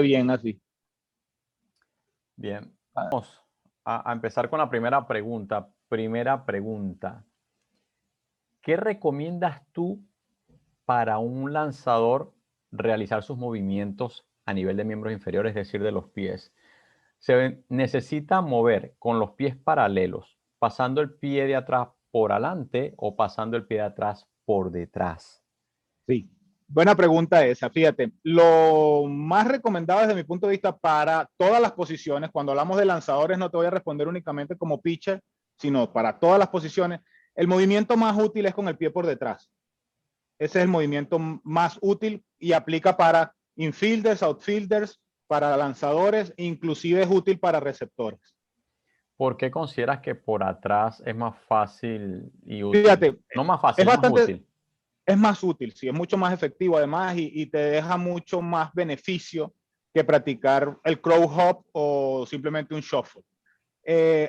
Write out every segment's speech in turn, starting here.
bien así. Bien, vamos a empezar con la primera pregunta. ¿Qué recomiendas tú para un lanzador realizar sus movimientos a nivel de miembros inferiores, es decir, de los pies? Se necesita mover con los pies paralelos, pasando el pie de atrás por adelante o pasando el pie de atrás por detrás. Sí, buena pregunta esa. Fíjate, lo más recomendado desde mi punto de vista para todas las posiciones, cuando hablamos de lanzadores no te voy a responder únicamente como pitcher, sino para todas las posiciones, el movimiento más útil es con el pie por detrás. Ese es el movimiento más útil y aplica para infielders, outfielders, para lanzadores, inclusive es útil para receptores. ¿Por qué consideras que por atrás es más fácil y útil? Fíjate, No más fácil, es es más bastante, útil. es más útil, sí, es mucho más efectivo además y te deja mucho más beneficio que practicar el crow hop o simplemente un shuffle.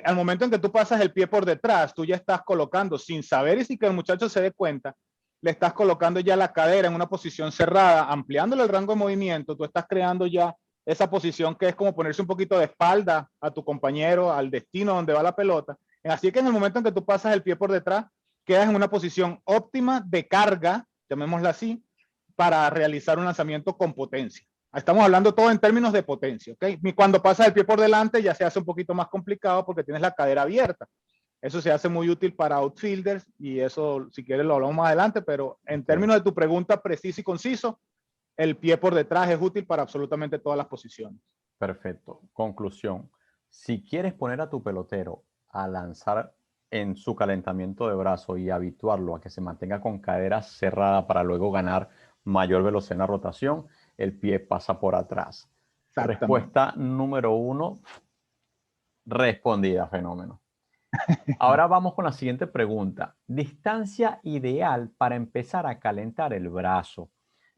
Al momento en que tú pasas el pie por detrás, tú ya estás colocando, sin saber y sin que el muchacho se dé cuenta, le estás colocando ya la cadera en una posición cerrada, ampliándole el rango de movimiento, tú estás creando ya esa posición que es como ponerse un poquito de espalda a tu compañero, al destino donde va la pelota. Así que en el momento en que tú pasas el pie por detrás, quedas en una posición óptima de carga, llamémosla así, para realizar un lanzamiento con potencia. Estamos hablando todo en términos de potencia, ¿ok? Y cuando pasas el pie por delante ya se hace un poquito más complicado porque tienes la cadera abierta. Eso se hace muy útil para outfielders y eso, si quieres, lo hablamos más adelante, pero en términos de tu pregunta preciso y conciso, el pie por detrás es útil para absolutamente todas las posiciones. Perfecto. Conclusión. Si quieres poner a tu pelotero a lanzar en su calentamiento de brazo y habituarlo a que se mantenga con cadera cerrada para luego ganar mayor velocidad en la rotación, el pie pasa por atrás. Respuesta número 1, respondida, fenómeno. Ahora vamos con la siguiente pregunta. Distancia ideal para empezar a calentar el brazo.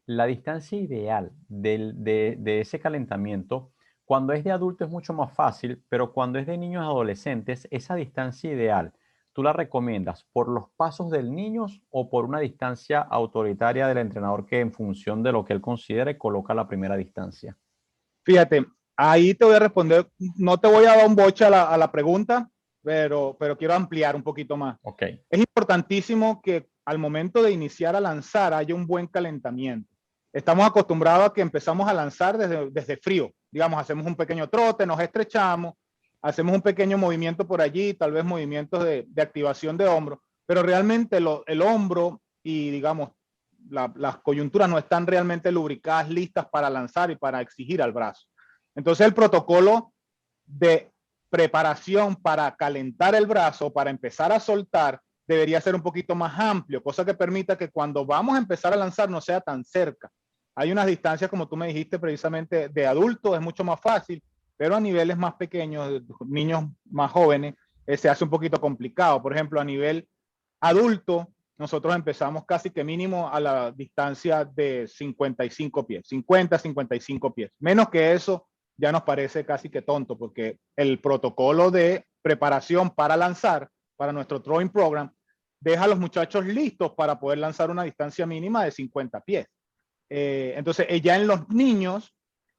La distancia ideal de ese calentamiento, cuando es de adulto es mucho más fácil, pero cuando es de niños y adolescentes, esa distancia ideal, ¿tú la recomiendas por los pasos del niño o por una distancia autoritaria del entrenador que en función de lo que él considere coloca la primera distancia? Fíjate, ahí te voy a responder, no te voy a dar un boche a la pregunta, pero quiero ampliar un poquito más. Okay. Es importantísimo que al momento de iniciar a lanzar haya un buen calentamiento. Estamos acostumbrados a que empezamos a lanzar desde frío. Digamos, hacemos un pequeño trote, nos estrechamos, hacemos un pequeño movimiento por allí, tal vez movimientos de activación de hombro, pero realmente el hombro y, digamos, las coyunturas no están realmente lubricadas, listas para lanzar y para exigir al brazo. Entonces el protocolo de preparación para calentar el brazo, para empezar a soltar, debería ser un poquito más amplio, cosa que permita que cuando vamos a empezar a lanzar no sea tan cerca. Hay unas distancias, como tú me dijiste, precisamente de adultos es mucho más fácil, pero a niveles más pequeños, niños más jóvenes, se hace un poquito complicado. Por ejemplo, a nivel adulto, nosotros empezamos casi que mínimo a la distancia de 55 pies, 50, 55 pies. Menos que eso ya nos parece casi que tonto, porque el protocolo de preparación para lanzar, para nuestro throwing program, deja a los muchachos listos para poder lanzar una distancia mínima de 50 pies. Entonces, ya en los niños,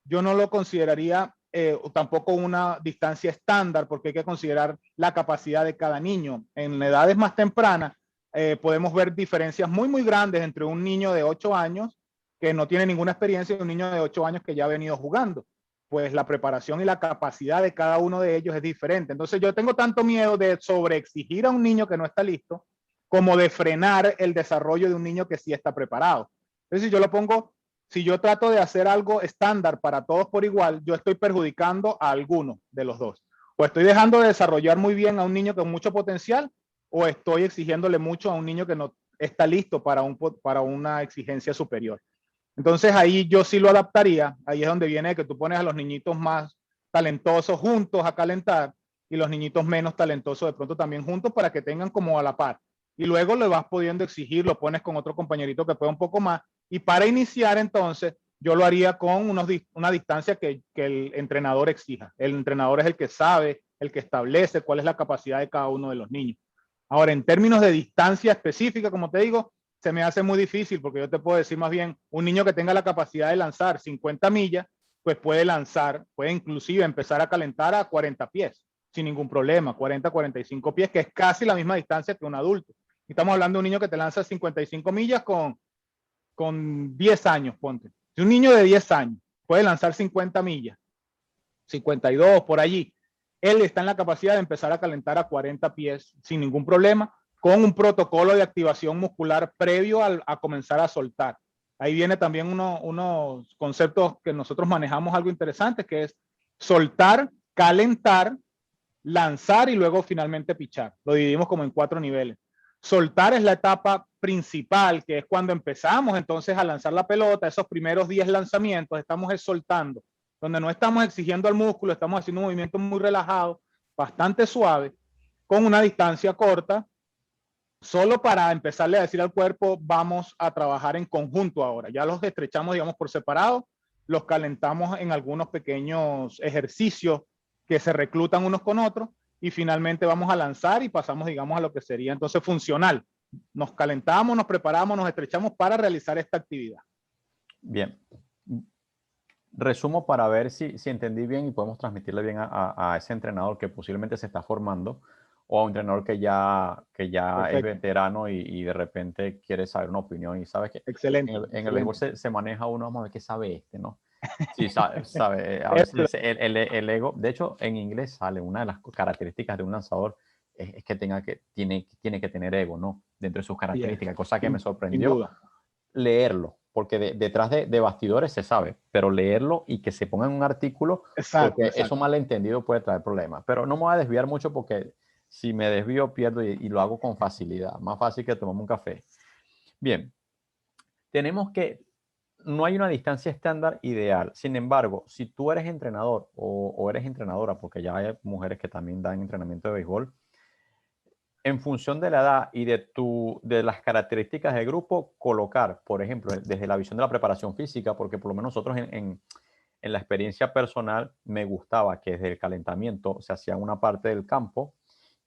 yo no lo consideraría tampoco una distancia estándar, porque hay que considerar la capacidad de cada niño. En edades más tempranas, podemos ver diferencias muy, muy grandes entre un niño de 8 años que no tiene ninguna experiencia y un niño de 8 años que ya ha venido jugando. Pues la preparación y la capacidad de cada uno de ellos es diferente. Entonces yo tengo tanto miedo de sobreexigir a un niño que no está listo, como de frenar el desarrollo de un niño que sí está preparado. Entonces, si yo lo pongo, si yo trato de hacer algo estándar para todos por igual, yo estoy perjudicando a alguno de los dos. O estoy dejando de desarrollar muy bien a un niño con mucho potencial, o estoy exigiéndole mucho a un niño que no está listo para una exigencia superior. Entonces ahí yo sí lo adaptaría. Ahí es donde viene que tú pones a los niñitos más talentosos juntos a calentar y los niñitos menos talentosos de pronto también juntos para que tengan como a la par. Y luego le vas pudiendo exigir, lo pones con otro compañerito que pueda un poco más. Y para iniciar entonces, yo lo haría con una distancia que el entrenador exija. El entrenador es el que sabe, el que establece cuál es la capacidad de cada uno de los niños. Ahora, en términos de distancia específica, como te digo, se me hace muy difícil porque yo te puedo decir más bien un niño que tenga la capacidad de lanzar 50 millas pues puede lanzar, puede inclusive empezar a calentar a 40 pies, sin ningún problema, 40, 45 pies, que es casi la misma distancia que un adulto. Estamos hablando de un niño que te lanza 55 millas con 10 años, ponte. Si un niño de 10 años puede lanzar 50 millas, 52 por allí, él está en la capacidad de empezar a calentar a 40 pies sin ningún problema, con un protocolo de activación muscular previo a comenzar a soltar. Ahí viene también unos conceptos que nosotros manejamos algo interesante, que es soltar, calentar, lanzar y luego finalmente pichar. Lo dividimos como en 4 niveles. Soltar es la etapa principal, que es cuando empezamos entonces a lanzar la pelota. Esos primeros 10 lanzamientos estamos soltando, donde no estamos exigiendo al músculo, estamos haciendo un movimiento muy relajado, bastante suave, con una distancia corta, solo para empezarle a decir al cuerpo, vamos a trabajar en conjunto ahora. Ya los estrechamos, digamos, por separado, los calentamos en algunos pequeños ejercicios que se reclutan unos con otros y finalmente vamos a lanzar y pasamos, digamos, a lo que sería entonces funcional. Nos calentamos, nos preparamos, nos estrechamos para realizar esta actividad. Bien. Resumo para ver si entendí bien y podemos transmitirle bien a ese entrenador que posiblemente se está formando o a un entrenador que ya es veterano y de repente quiere saber una opinión y sabe que excelente, en el béisbol se maneja uno, vamos a ver qué sabe este, ¿no? Sí, sabe. A veces el ego, de hecho en inglés sale una de las características de un lanzador es que tiene que tener ego, ¿no? Dentro de sus características, cosa que me sorprendió leerlo, porque detrás de bastidores se sabe, pero leerlo y que se ponga en un artículo, porque eso malentendido puede traer problemas. Pero no me voy a desviar mucho porque si me desvío pierdo y lo hago con facilidad, más fácil que tomarme un café. Bien, no hay una distancia estándar ideal. Sin embargo, si tú eres entrenador o eres entrenadora, porque ya hay mujeres que también dan entrenamiento de béisbol, en función de la edad y de las características del grupo, colocar, por ejemplo, desde la visión de la preparación física, porque por lo menos nosotros en la experiencia personal me gustaba que desde el calentamiento se hacía en una parte del campo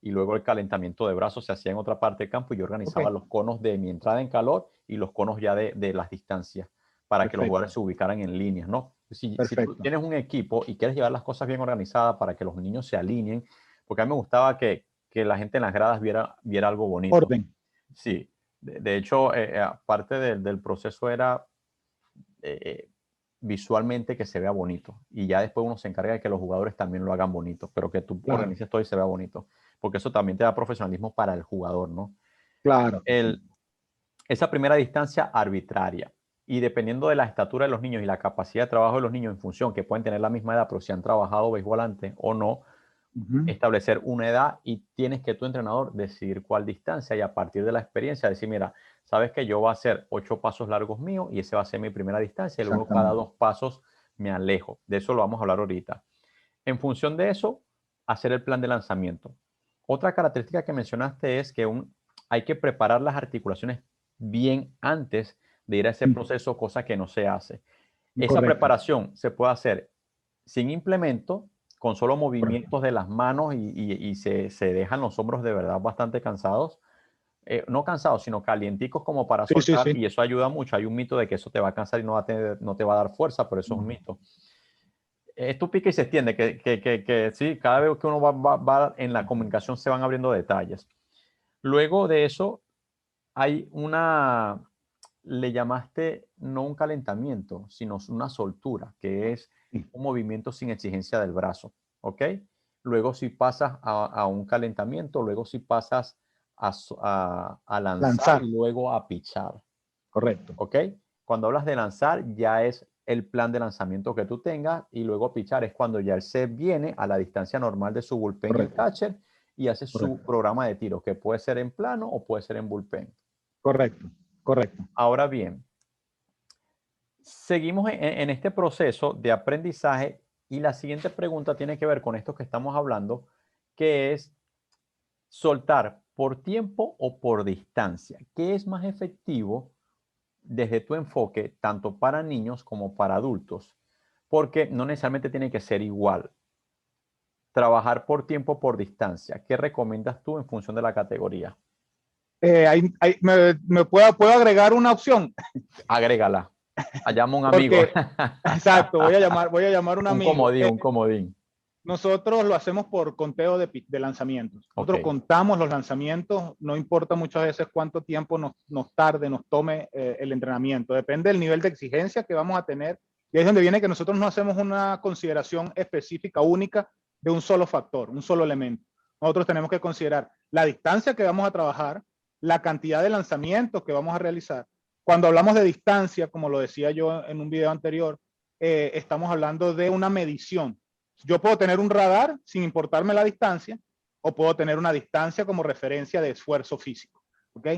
y luego el calentamiento de brazos se hacía en otra parte del campo y yo organizaba los conos de mi entrada en calor y los conos ya de las distancias para que los jugadores se ubicaran en líneas, ¿no? Si tú tienes un equipo y quieres llevar las cosas bien organizadas para que los niños se alineen, porque a mí me gustaba que la gente en las gradas viera algo bonito. Orden. Sí. De hecho, parte del proceso era visualmente que se vea bonito. Y ya después uno se encarga de que los jugadores también lo hagan bonito, pero que tú organices todo y se vea bonito. Porque eso también te da profesionalismo para el jugador, ¿no? Claro. Esa primera distancia arbitraria. Y dependiendo de la estatura de los niños y la capacidad de trabajo de los niños en función, que pueden tener la misma edad, pero si han trabajado béisbol antes o no, establecer una edad y tienes que tu entrenador decidir cuál distancia y a partir de la experiencia decir, mira, sabes que yo voy a hacer 8 pasos largos míos y ese va a ser mi primera distancia y luego cada 2 pasos me alejo. De eso lo vamos a hablar ahorita. En función de eso, hacer el plan de lanzamiento. Otra característica que mencionaste es que hay que preparar las articulaciones bien antes de ir a ese proceso, cosa que no se hace. Esa preparación se puede hacer sin implemento, con solo movimientos de las manos y se dejan los hombros de verdad bastante cansados. No cansados, sino calienticos como para soltar, y eso ayuda mucho. Hay un mito de que eso te va a cansar y no te va a dar fuerza, pero eso es un mito. Esto pica y se extiende, que sí, cada vez que uno va en la comunicación se van abriendo detalles. Luego de eso, hay le llamaste no un calentamiento, sino una soltura, que es un movimiento sin exigencia del brazo, ¿ok? Luego si pasas a un calentamiento, luego si pasas a lanzar y luego a pichar. Correcto. ¿Ok? Cuando hablas de lanzar, ya es el plan de lanzamiento que tú tengas y luego pichar es cuando ya el set viene a la distancia normal de su bullpen y el catcher y hace su programa de tiro, que puede ser en plano o puede ser en bullpen. Correcto. Ahora bien, seguimos en este proceso de aprendizaje y la siguiente pregunta tiene que ver con esto que estamos hablando, que es soltar por tiempo o por distancia. ¿Qué es más efectivo desde tu enfoque, tanto para niños como para adultos? Porque no necesariamente tiene que ser igual. Trabajar por tiempo o por distancia. ¿Qué recomiendas tú en función de la categoría? ¿Me puedo agregar una opción? Agrégala. Llama un amigo. Porque, exacto, voy a llamar un Un amigo. comodín, un comodín. Nosotros lo hacemos por conteo de lanzamientos. Nosotros Ok. contamos los lanzamientos, no importa muchas veces cuánto tiempo nos tarde, nos tome el entrenamiento. Depende del nivel de exigencia que vamos a tener. Y ahí es donde viene que nosotros no hacemos una consideración específica, única, de un solo factor, un solo elemento. Nosotros tenemos que considerar la distancia que vamos a trabajar, la cantidad de lanzamientos que vamos a realizar. Cuando hablamos de distancia, como lo decía yo en un video anterior, estamos hablando de una medición. Yo puedo tener un radar sin importarme la distancia, o puedo tener una distancia como referencia de esfuerzo físico. ¿Ok?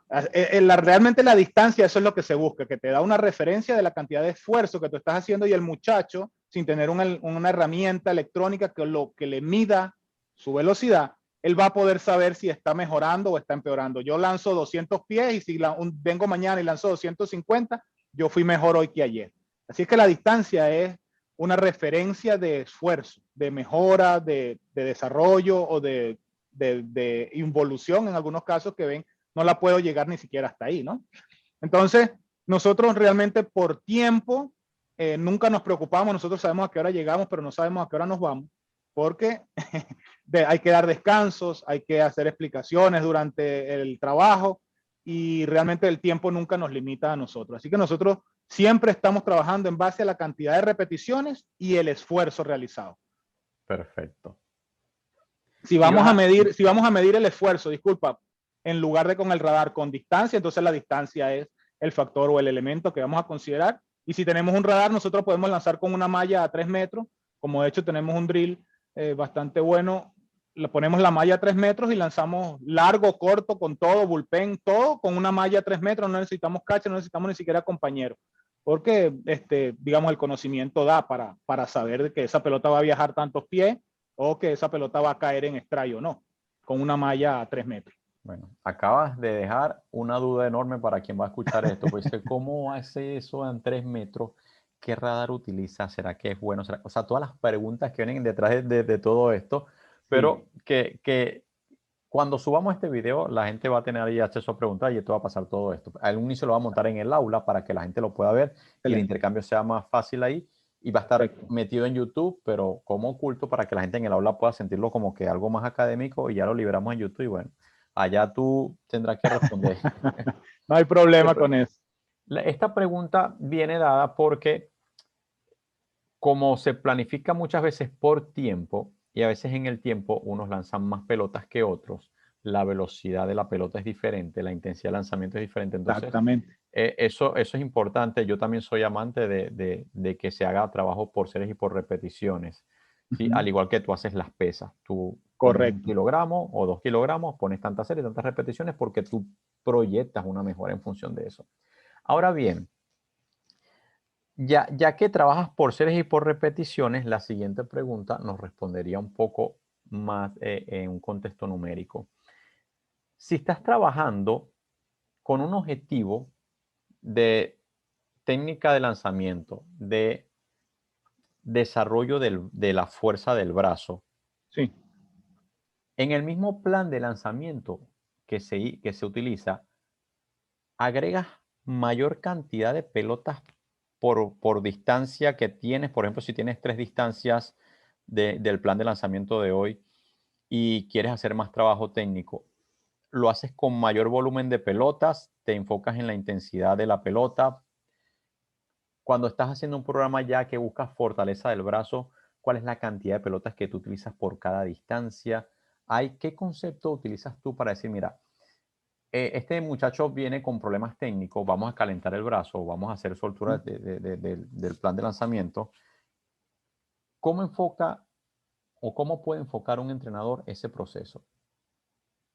Realmente la distancia, eso es lo que se busca, que te da una referencia de la cantidad de esfuerzo que tú estás haciendo, y el muchacho, sin tener una herramienta electrónica que le mida su velocidad, él va a poder saber si está mejorando o está empeorando. Yo lanzo 200 pies y si vengo mañana y lanzo 250, yo fui mejor hoy que ayer. Así es que la distancia es una referencia de esfuerzo, de mejora, de desarrollo o de involución en algunos casos que ven, no la puedo llegar ni siquiera hasta ahí, ¿no? Entonces, nosotros realmente por tiempo nunca nos preocupamos, nosotros sabemos a qué hora llegamos, pero no sabemos a qué hora nos vamos, porque hay que dar descansos, hay que hacer explicaciones durante el trabajo, y realmente el tiempo nunca nos limita a nosotros. Así que nosotros siempre estamos trabajando en base a la cantidad de repeticiones y el esfuerzo realizado. Perfecto. Si vamos a medir el esfuerzo, disculpa, en lugar de con el radar, con distancia, entonces la distancia es el factor o el elemento que vamos a considerar. Y si tenemos un radar, nosotros podemos lanzar con una malla a 3 metros, como de hecho tenemos un drill bastante bueno. Le ponemos la malla a 3 metros y lanzamos largo, corto, con todo, bullpen, todo con una malla a 3 metros. No necesitamos catcher, no necesitamos ni siquiera compañero, porque digamos, el conocimiento da para saber que esa pelota va a viajar tantos pies o que esa pelota va a caer en strike o no, con una malla a 3 metros. Bueno, acabas de dejar una duda enorme para quien va a escuchar esto. Pues, ¿cómo hace eso en 3 metros? ¿Qué radar utiliza? ¿Será que es bueno? O sea, todas las preguntas que vienen detrás de todo esto, pero sí, que cuando subamos este video, la gente va a tener ahí acceso a preguntar y esto va a pasar todo esto. Al inicio lo va a montar en el aula para que la gente lo pueda ver. Excelente. Y el intercambio sea más fácil ahí. Y va a estar metido en YouTube, pero como oculto para que la gente en el aula pueda sentirlo como que algo más académico, y ya lo liberamos en YouTube y bueno, allá tú tendrás que responder. No hay problema con eso. Esta pregunta viene dada porque como se planifica muchas veces por tiempo, y a veces en el tiempo unos lanzan más pelotas que otros, la velocidad de la pelota es diferente, la intensidad de lanzamiento es diferente. Entonces, exactamente. Eso es importante. Yo también soy amante de que se haga trabajo por series y por repeticiones. ¿Sí? Al igual que tú haces las pesas. Tú pones 1 kilogramo o 2 kilogramos, pones tantas series, tantas repeticiones, porque tú proyectas una mejora en función de eso. Ahora bien, ya que trabajas por series y por repeticiones, la siguiente pregunta nos respondería un poco más en un contexto numérico. Si estás trabajando con un objetivo de técnica de lanzamiento, de desarrollo de la fuerza del brazo, sí, en el mismo plan de lanzamiento que se utiliza, agregas mayor cantidad de pelotas por distancia que tienes. Por ejemplo, si tienes 3 distancias del plan de lanzamiento de hoy y quieres hacer más trabajo técnico, lo haces con mayor volumen de pelotas, te enfocas en la intensidad de la pelota. Cuando estás haciendo un programa ya que buscas fortaleza del brazo, ¿cuál es la cantidad de pelotas que tú utilizas por cada distancia? ¿Qué concepto utilizas tú para decir, mira, este muchacho viene con problemas técnicos, vamos a calentar el brazo, vamos a hacer soltura del plan de lanzamiento? ¿Cómo enfoca o cómo puede enfocar un entrenador ese proceso?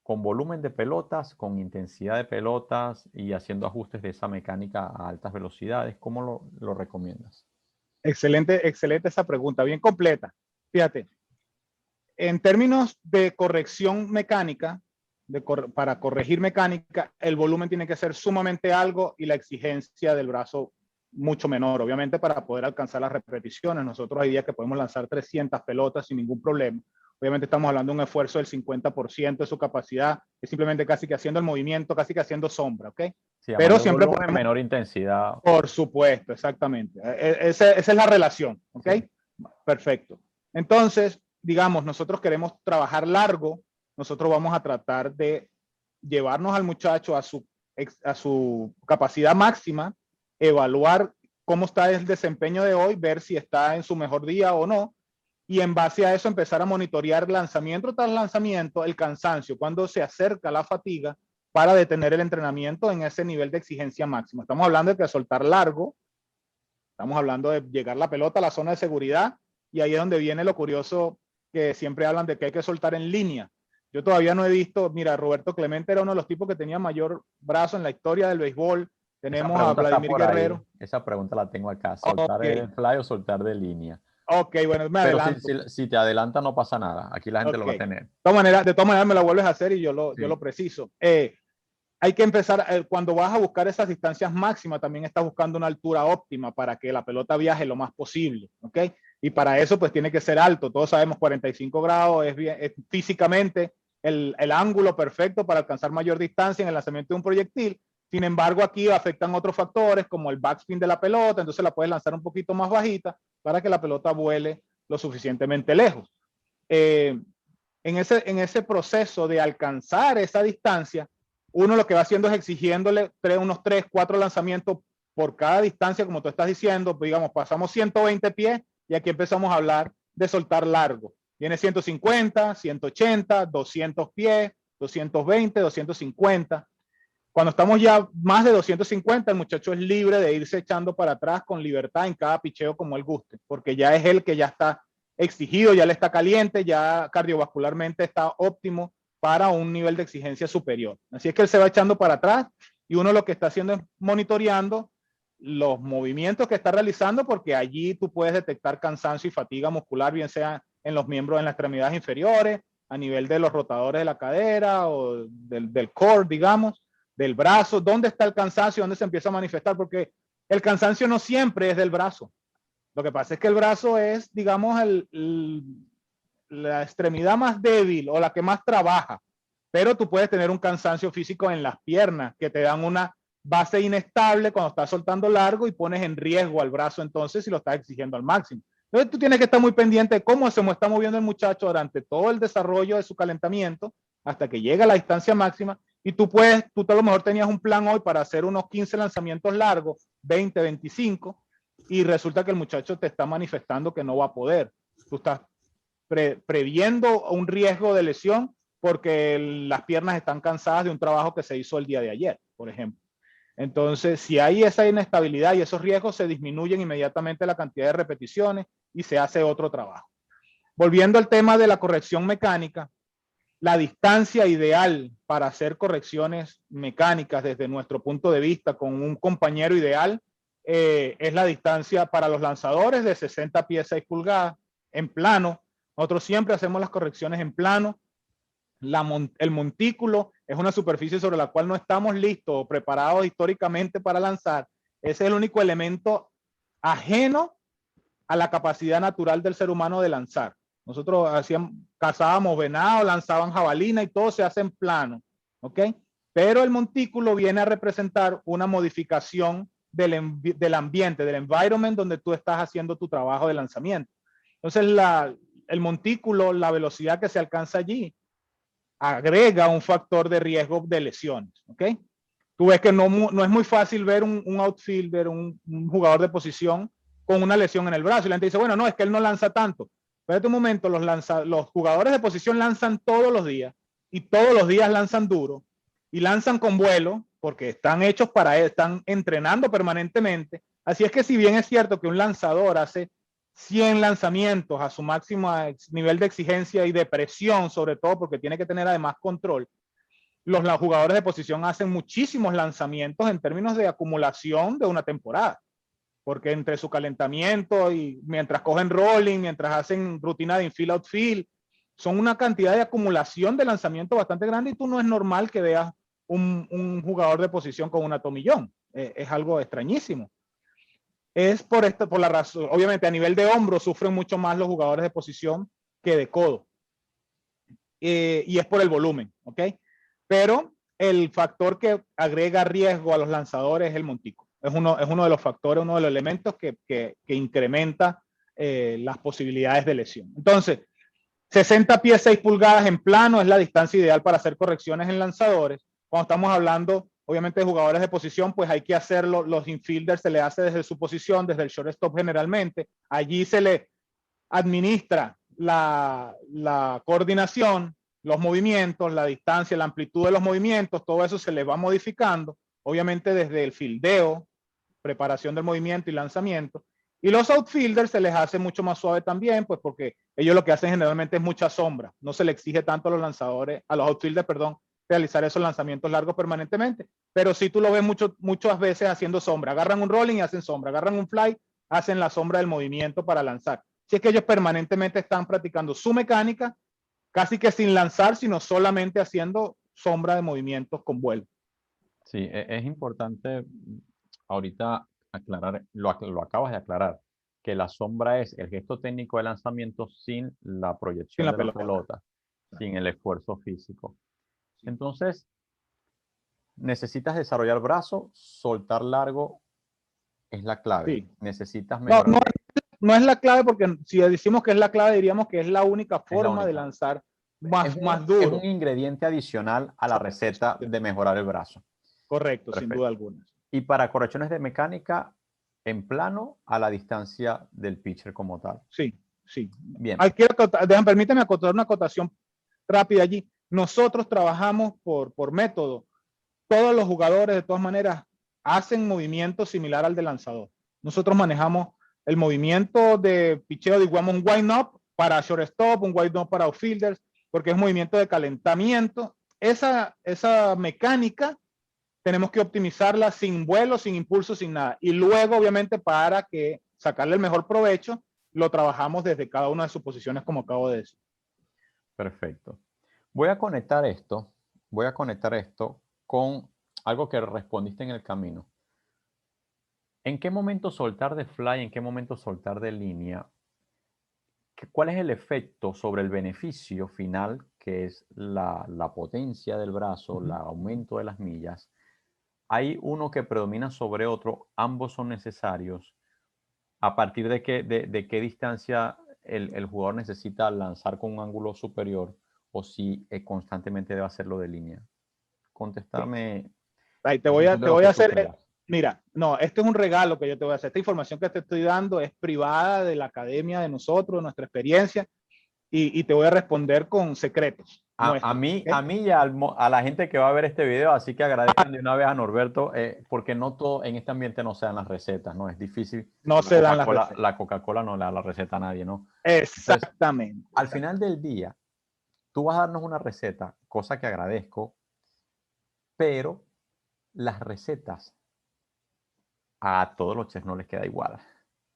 ¿Con volumen de pelotas, con intensidad de pelotas y haciendo ajustes de esa mecánica a altas velocidades? ¿Cómo lo recomiendas? Excelente, excelente esa pregunta, bien completa. Fíjate, en términos de corrección mecánica, para corregir mecánica, el volumen tiene que ser sumamente alto y la exigencia del brazo mucho menor, obviamente, para poder alcanzar las repeticiones. Nosotros hay días que podemos lanzar 300 pelotas sin ningún problema. Obviamente estamos hablando de un esfuerzo del 50% de su capacidad, es simplemente casi que haciendo el movimiento, casi que haciendo sombra, ¿ok? Sí, a pero mayor siempre volumen, menor intensidad. por supuesto, exactamente. Esa es la relación, ¿ok? Sí. Perfecto. Entonces, digamos, nosotros queremos trabajar largo, nosotros vamos a tratar de llevarnos al muchacho a su capacidad máxima, evaluar cómo está el desempeño de hoy, ver si está en su mejor día o no, y en base a eso empezar a monitorear lanzamiento tras lanzamiento, el cansancio, cuando se acerca la fatiga, para detener el entrenamiento en ese nivel de exigencia máxima. Estamos hablando de que soltar largo, estamos hablando de llegar la pelota a la zona de seguridad, y ahí es donde viene lo curioso, que siempre hablan de que hay que soltar en línea. Yo todavía no he visto, mira, Roberto Clemente era uno de los tipos que tenía mayor brazo en la historia del béisbol. Esa Tenemos a pregunta está Vladimir por ahí. Guerrero. Esa pregunta la tengo acá. ¿Soltar Ok, el fly o soltar de línea? ok, bueno, me Pero adelanto. si te adelanta no pasa nada. Aquí la gente Ok. lo va a tener. De todas maneras me la vuelves a hacer y yo lo Sí. preciso. Hay que empezar, cuando vas a buscar esas distancias máximas, también estás buscando una altura óptima para que la pelota viaje lo más posible, ¿ok? Y para eso, pues tiene que ser alto. Todos sabemos 45 grados es físicamente el ángulo perfecto para alcanzar mayor distancia en el lanzamiento de un proyectil. Sin embargo, aquí afectan otros factores como el backspin de la pelota, entonces la puedes lanzar un poquito más bajita para que la pelota vuele lo suficientemente lejos. En ese proceso de alcanzar esa distancia, uno lo que va haciendo es exigiéndole unos 3, 4 lanzamientos por cada distancia, como tú estás diciendo, pues digamos, pasamos 120 pies y aquí empezamos a hablar de soltar largo. Viene 150, 180, 200 pies, 220, 250. Cuando estamos ya más de 250, el muchacho es libre de irse echando para atrás con libertad en cada picheo como él guste, porque ya es él que ya está exigido, ya le está caliente, ya cardiovascularmente está óptimo para un nivel de exigencia superior. Así es que él se va echando para atrás y uno lo que está haciendo es monitoreando los movimientos que está realizando, porque allí tú puedes detectar cansancio y fatiga muscular, bien sea en los miembros, en las extremidades inferiores, a nivel de los rotadores de la cadera o del core, digamos, del brazo. ¿Dónde está el cansancio? ¿Dónde se empieza a manifestar? Porque el cansancio no siempre es del brazo. Lo que pasa es que el brazo es, digamos, la extremidad más débil o la que más trabaja, pero tú puedes tener un cansancio físico en las piernas que te dan una base inestable cuando estás soltando largo y pones en riesgo al brazo entonces si lo estás exigiendo al máximo. Entonces tú tienes que estar muy pendiente de cómo se está moviendo el muchacho durante todo el desarrollo de su calentamiento hasta que llega a la distancia máxima, y tú a lo mejor tenías un plan hoy para hacer unos 15 lanzamientos largos, 20, 25, y resulta que el muchacho te está manifestando que no va a poder. Tú estás previendo un riesgo de lesión porque las piernas están cansadas de un trabajo que se hizo el día de ayer, por ejemplo. Entonces, si hay esa inestabilidad y esos riesgos, se disminuyen inmediatamente la cantidad de repeticiones y se hace otro trabajo. Volviendo al tema de la corrección mecánica, la distancia ideal para hacer correcciones mecánicas desde nuestro punto de vista con un compañero ideal es la distancia para los lanzadores de 60 pies 6 pulgadas en plano. Nosotros siempre hacemos las correcciones en plano. El montículo es una superficie sobre la cual no estamos listos o preparados históricamente para lanzar. Ese es el único elemento ajeno a la capacidad natural del ser humano de lanzar. Nosotros cazábamos venado, lanzaban jabalina y todo se hace en plano, ¿ok? Pero el montículo viene a representar una modificación del ambiente, del environment donde tú estás haciendo tu trabajo de lanzamiento. Entonces, el montículo, la velocidad que se alcanza allí, agrega un factor de riesgo de lesiones, ¿ok? Tú ves que no es muy fácil ver un outfielder, un jugador de posición con una lesión en el brazo. Y la gente dice, bueno, no, es que él no lanza tanto. Pero en un momento los jugadores de posición lanzan todos los días y todos los días lanzan duro y lanzan con vuelo porque están hechos están entrenando permanentemente. Así es que si bien es cierto que un lanzador hace 100 lanzamientos a su máximo nivel de exigencia y de presión, sobre todo porque tiene que tener además control, los jugadores de posición hacen muchísimos lanzamientos en términos de acumulación de una temporada, porque entre su calentamiento y mientras cogen rolling, mientras hacen rutina de infield outfield, son una cantidad de acumulación de lanzamiento bastante grande, y tú no es normal que veas un jugador de posición con una tomillón. Es algo extrañísimo. Es por la razón, obviamente a nivel de hombro sufren mucho más los jugadores de posición que de codo, y es por el volumen, ¿ok? Pero el factor que agrega riesgo a los lanzadores es el montico. Es uno de los factores, uno de los elementos que incrementa las posibilidades de lesión. Entonces, 60 pies, 6 pulgadas en plano es la distancia ideal para hacer correcciones en lanzadores. Cuando estamos hablando, obviamente, de jugadores de posición, pues hay que hacerlo. Los infielders se le hace desde su posición, desde el shortstop generalmente. Allí se le administra la coordinación, los movimientos, la distancia, la amplitud de los movimientos, todo eso se les va modificando, obviamente desde el fildeo, preparación del movimiento y lanzamiento. Y los outfielders se les hace mucho más suave también, pues porque ellos lo que hacen generalmente es mucha sombra. No se le exige tanto a los lanzadores, a los outfielders, perdón, realizar esos lanzamientos largos permanentemente. Pero sí tú lo ves muchas veces haciendo sombra. Agarran un rolling y hacen sombra. Agarran un fly, hacen la sombra del movimiento para lanzar. Si es que ellos permanentemente están practicando su mecánica, casi que sin lanzar, sino solamente haciendo sombra de movimientos con vuelo. Sí, es importante ahorita aclarar, lo acabas de aclarar, que la sombra es el gesto técnico de lanzamiento sin la proyección Sin la de la pelota, sin el esfuerzo físico. Entonces, necesitas desarrollar brazo, soltar largo es la clave. Sí. Necesitas mejorar. No es la clave, porque si decimos que es la clave, diríamos que es la única forma de lanzar más duro. Es un ingrediente adicional a la receta de mejorar el brazo. Correcto, Perfecto. sin duda alguna. Y para correcciones de mecánica, en plano, a la distancia del pitcher como tal. Sí, sí. Bien. Permíteme acotar una acotación rápida allí. Nosotros trabajamos por método. Todos los jugadores, de todas maneras, hacen movimiento similar al de lanzador. Nosotros manejamos el movimiento de picheo, digamos, un wind-up para shortstop, un wind-up para outfielders, porque es movimiento de calentamiento. Esa mecánica tenemos que optimizarla sin vuelo, sin impulso, sin nada. Y luego, obviamente, para que sacarle el mejor provecho, lo trabajamos desde cada una de sus posiciones, como acabo de decir. Perfecto. Voy a conectar esto con algo que respondiste en el camino. ¿En qué momento soltar de fly? ¿En qué momento soltar de línea? ¿Cuál es el efecto sobre el beneficio final, que es la potencia del brazo, el aumento de las millas? ¿Hay uno que predomina sobre otro? ¿Ambos son necesarios? ¿A partir de qué distancia el jugador necesita lanzar con un ángulo superior, o si constantemente debe hacerlo de línea? Contéstame. Ahí te voy a hacer... Mira, no, este es un regalo que yo te voy a hacer. Esta información que te estoy dando es privada de la academia, de nosotros, de nuestra experiencia, y te voy a responder con secretos. A mí y a la gente que va a ver este video, así que agradezcan de una vez a Norberto, porque no todo en este ambiente no se dan las recetas, ¿no? Es difícil. No se dan las recetas. La Coca-Cola no le da la receta a nadie, ¿no? Exactamente. Entonces, al final del día, tú vas a darnos una receta, cosa que agradezco, pero las recetas a todos los chefs no les queda igual.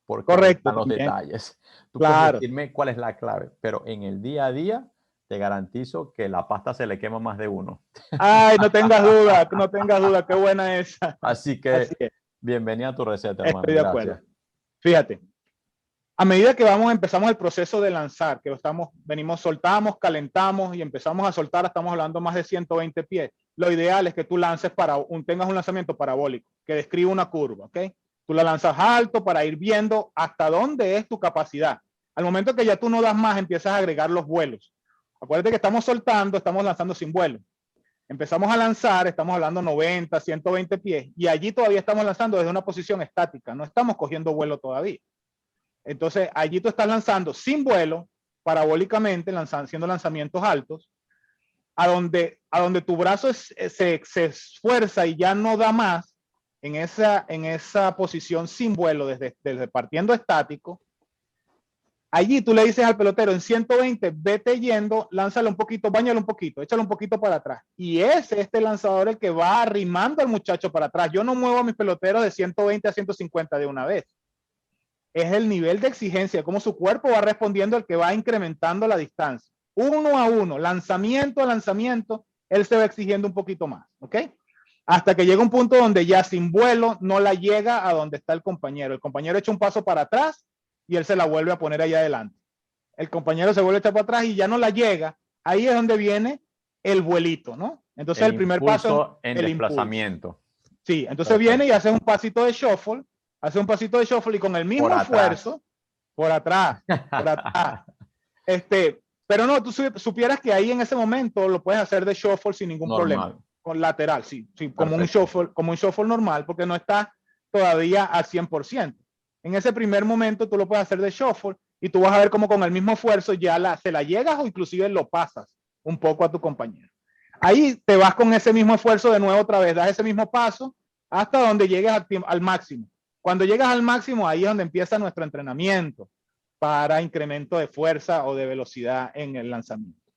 Porque correcto, están los detalles. Tú claro. puedes decirme cuál es la clave, pero en el día a día te garantizo que la pasta se le quema más de uno. Ay, no tengas duda, qué buena esa. Así que bienvenida a tu receta, hermano. Estoy de acuerdo. Fíjate, a medida que empezamos el proceso de lanzar, que soltamos, calentamos y empezamos a soltar, estamos hablando más de 120 pies. Lo ideal es que tú lances tengas un lanzamiento parabólico que describe una curva, ¿ok? Tú la lanzas alto para ir viendo hasta dónde es tu capacidad. Al momento que ya tú no das más, empiezas a agregar los vuelos. Acuérdate que estamos soltando, estamos lanzando sin vuelo. Empezamos a lanzar, estamos hablando 90, 120 pies, y allí todavía estamos lanzando desde una posición estática, no estamos cogiendo vuelo todavía. Entonces, allí tú estás lanzando sin vuelo, parabólicamente, haciendo lanzamientos altos, a donde tu brazo se esfuerza y ya no da más, en esa posición sin vuelo, desde partiendo estático. Allí tú le dices al pelotero, en 120, vete yendo, lánzalo un poquito, báñalo un poquito, échalo un poquito para atrás. Y este lanzador el que va arrimando al muchacho para atrás. Yo no muevo a mis peloteros de 120 a 150 de una vez. Es el nivel de exigencia, cómo su cuerpo va respondiendo, el que va incrementando la distancia. Uno a uno, lanzamiento a lanzamiento, él se va exigiendo un poquito más, ¿ok? Hasta que llega un punto donde ya sin vuelo no la llega a donde está el compañero. El compañero echa un paso para atrás y él se la vuelve a poner allá adelante. El compañero se vuelve a echar para atrás y ya no la llega. Ahí es donde viene el vuelito, ¿no? Entonces el primer paso en es el desplazamiento. impulso. Sí, entonces Perfecto. viene y hace un pasito de shuffle, y con el mismo esfuerzo, por atrás. Pero no, tú supieras que ahí en ese momento lo puedes hacer de shuffle sin ningún problema. Con lateral, sí, como un shuffle normal, porque no está todavía al 100%. En ese primer momento tú lo puedes hacer de shuffle y tú vas a ver cómo con el mismo esfuerzo ya se la llegas o inclusive lo pasas un poco a tu compañero. Ahí te vas con ese mismo esfuerzo de nuevo otra vez, das ese mismo paso hasta donde llegues al máximo. Cuando llegas al máximo, ahí es donde empieza nuestro entrenamiento para incremento de fuerza o de velocidad en el lanzamiento.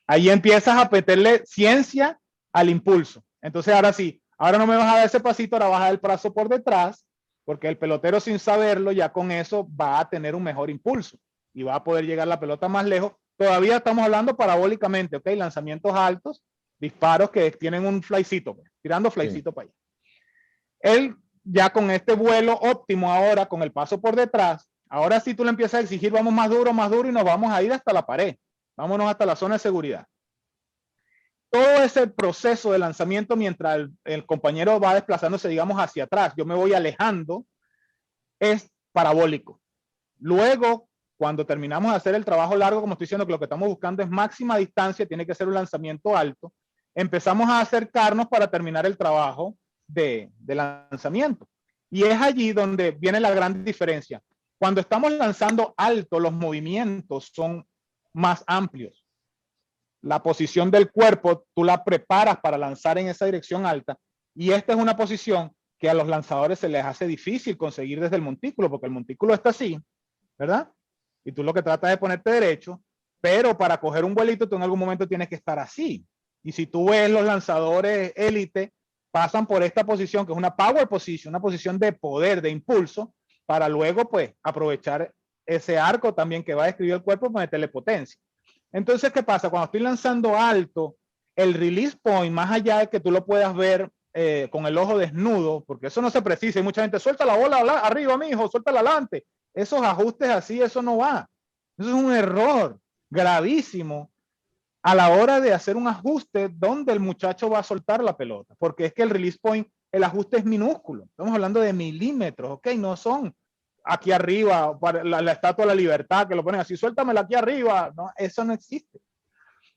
Ahí empiezas a meterle ciencia al impulso. Entonces ahora sí, ahora no me vas a dar ese pasito, ahora vas a dar el brazo por detrás, porque el pelotero sin saberlo ya con eso va a tener un mejor impulso y va a poder llegar la pelota más lejos. Todavía estamos hablando parabólicamente, ¿ok? Lanzamientos altos, disparos que tienen un flycito, tirando flycito para allá. Él ya con este vuelo óptimo ahora, con el paso por detrás, ahora sí tú le empiezas a exigir, vamos más duro y nos vamos a ir hasta la pared. Vámonos hasta la zona de seguridad. Todo ese proceso de lanzamiento mientras el compañero va desplazándose, digamos, hacia atrás, yo me voy alejando, es parabólico. Luego, cuando terminamos de hacer el trabajo largo, como estoy diciendo que lo que estamos buscando es máxima distancia, tiene que ser un lanzamiento alto, empezamos a acercarnos para terminar el trabajo de lanzamiento. Y es allí donde viene la gran diferencia. Cuando estamos lanzando alto, los movimientos son más amplios. La posición del cuerpo, tú la preparas para lanzar en esa dirección alta. Y esta es una posición que a los lanzadores se les hace difícil conseguir desde el montículo, porque el montículo está así, ¿verdad? Y tú lo que tratas es ponerte derecho, pero para coger un vuelito tú en algún momento tienes que estar así. Y si tú ves los lanzadores élite, pasan por esta posición, que es una power position, una posición de poder, de impulso, para luego pues aprovechar ese arco también que va a describir el cuerpo para meterle potencia. Entonces, ¿qué pasa? Cuando estoy lanzando alto, el release point, más allá de que tú lo puedas ver con el ojo desnudo, porque eso no se precisa, y mucha gente, suelta la bola arriba, mijo, suéltala adelante. Esos ajustes así, eso no va. Eso es un error gravísimo a la hora de hacer un ajuste donde el muchacho va a soltar la pelota, porque es que el release point, el ajuste es minúsculo. Estamos hablando de milímetros, ¿ok? No son aquí arriba, para la Estatua de la Libertad, que lo ponen así, suéltamela aquí arriba. No, eso no existe.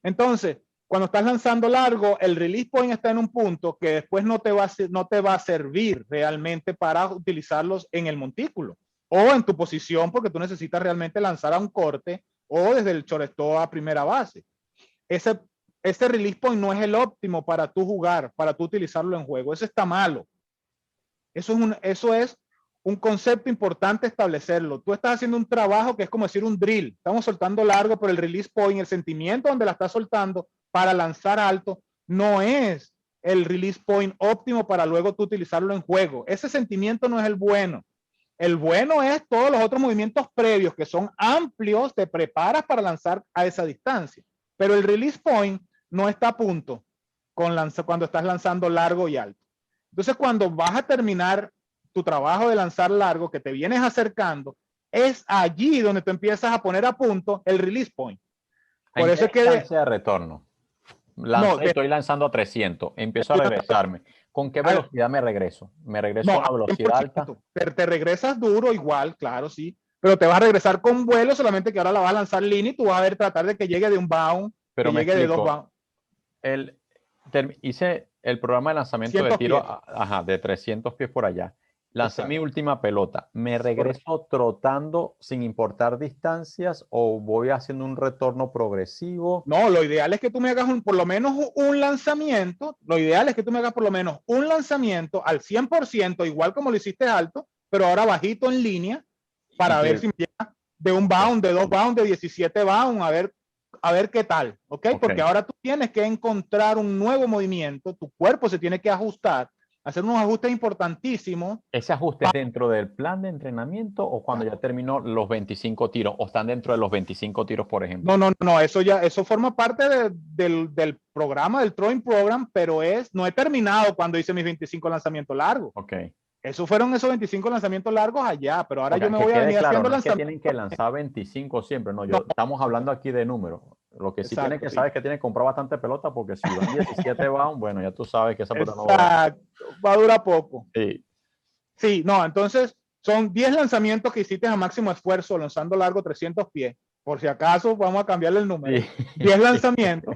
Entonces, cuando estás lanzando largo, el release point está en un punto que después no te va a servir realmente para utilizarlos en el montículo o en tu posición, porque tú necesitas realmente lanzar a un corte o desde el shortstop a primera base. Ese release point no es el óptimo para tú jugar, para tú utilizarlo en juego. Eso está malo. Eso es un concepto importante establecerlo. Tú estás haciendo un trabajo que es como decir un drill. Estamos soltando largo, pero el release point, el sentimiento donde la estás soltando para lanzar alto, no es el release point óptimo para luego tú utilizarlo en juego. Ese sentimiento no es el bueno. El bueno es todos los otros movimientos previos que son amplios, te preparas para lanzar a esa distancia. Pero el release point no está a punto cuando estás lanzando largo y alto. Entonces, cuando vas a terminar tu trabajo de lanzar largo, que te vienes acercando, es allí donde tú empiezas a poner a punto el release point. Por eso es que distancia de retorno. Estoy lanzando a 300, empiezo a regresarme. ¿Con qué velocidad me regreso? ¿Me regreso a una velocidad alta? Te regresas duro igual, claro, sí. Pero te vas a regresar con vuelo, solamente que ahora la vas a lanzar línea y tú vas a ver tratar de que llegue de un bound, pero que llegue de dos bounds. Hice el programa de lanzamiento de tiro de 300 pies por allá. Lancé mi última pelota. ¿Me regreso trotando sin importar distancias o voy haciendo un retorno progresivo? No, lo ideal es que tú me hagas por lo menos un lanzamiento. Lo ideal es que tú me hagas por lo menos un lanzamiento al 100%, igual como lo hiciste alto, pero ahora bajito en línea, para ver si me llega de un bound, de dos bounds, de 17 bounds, a ver qué tal, ¿ok? Porque ahora tú tienes que encontrar un nuevo movimiento, tu cuerpo se tiene que ajustar, hacer unos ajustes importantísimos. ¿Ese ajuste es dentro del plan de entrenamiento o cuando ya terminó los 25 tiros o están dentro de los 25 tiros, por ejemplo? No, eso forma parte del programa, del throwing program, pero no he terminado cuando hice mis 25 lanzamientos largos. Ok. Esos fueron esos 25 lanzamientos largos allá, pero ahora yo me voy a venir haciendo lanzamientos. No tienen que lanzar 25 siempre, no, estamos hablando aquí de números. Lo que sí tiene Exacto, que sí. saber es que tiene que comprar bastante pelota, porque si van 17 bounds, bueno, ya tú sabes que esa pelota no va a durar. Exacto, va a durar poco. Sí. Sí, no, entonces son 10 lanzamientos que hiciste a máximo esfuerzo lanzando largo 300 pies. Por si acaso, vamos a cambiarle el número. Sí. 10 lanzamientos.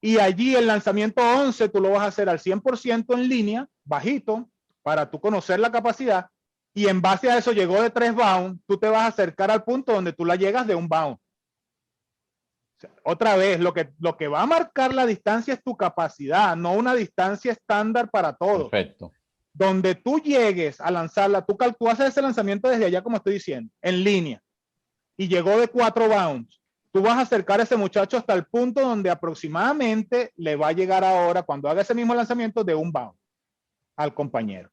Y allí el lanzamiento 11 tú lo vas a hacer al 100% en línea, bajito, para tú conocer la capacidad. Y en base a eso llegó de 3 bounds, tú te vas a acercar al punto donde tú la llegas de un bound. O sea, otra vez, lo que va a marcar la distancia es tu capacidad, no una distancia estándar para todos. Perfecto. Donde tú llegues a lanzarla, tú haces ese lanzamiento desde allá, como estoy diciendo, en línea, y llegó de 4 bounds. Tú vas a acercar a ese muchacho hasta el punto donde aproximadamente le va a llegar ahora, cuando haga ese mismo lanzamiento, de un bound al compañero.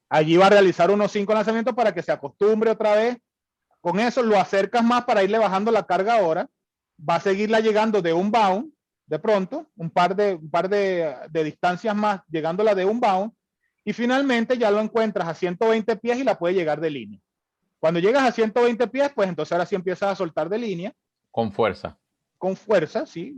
Allí va a realizar unos 5 lanzamientos para que se acostumbre otra vez. Con eso lo acercas más para irle bajando la carga ahora. Va a seguirla llegando de un bound, de pronto, un par de distancias más, llegándola de un bound. Y finalmente ya lo encuentras a 120 pies y la puede llegar de línea. Cuando llegas a 120 pies, pues entonces ahora sí empiezas a soltar de línea. Con fuerza. Con fuerza, sí.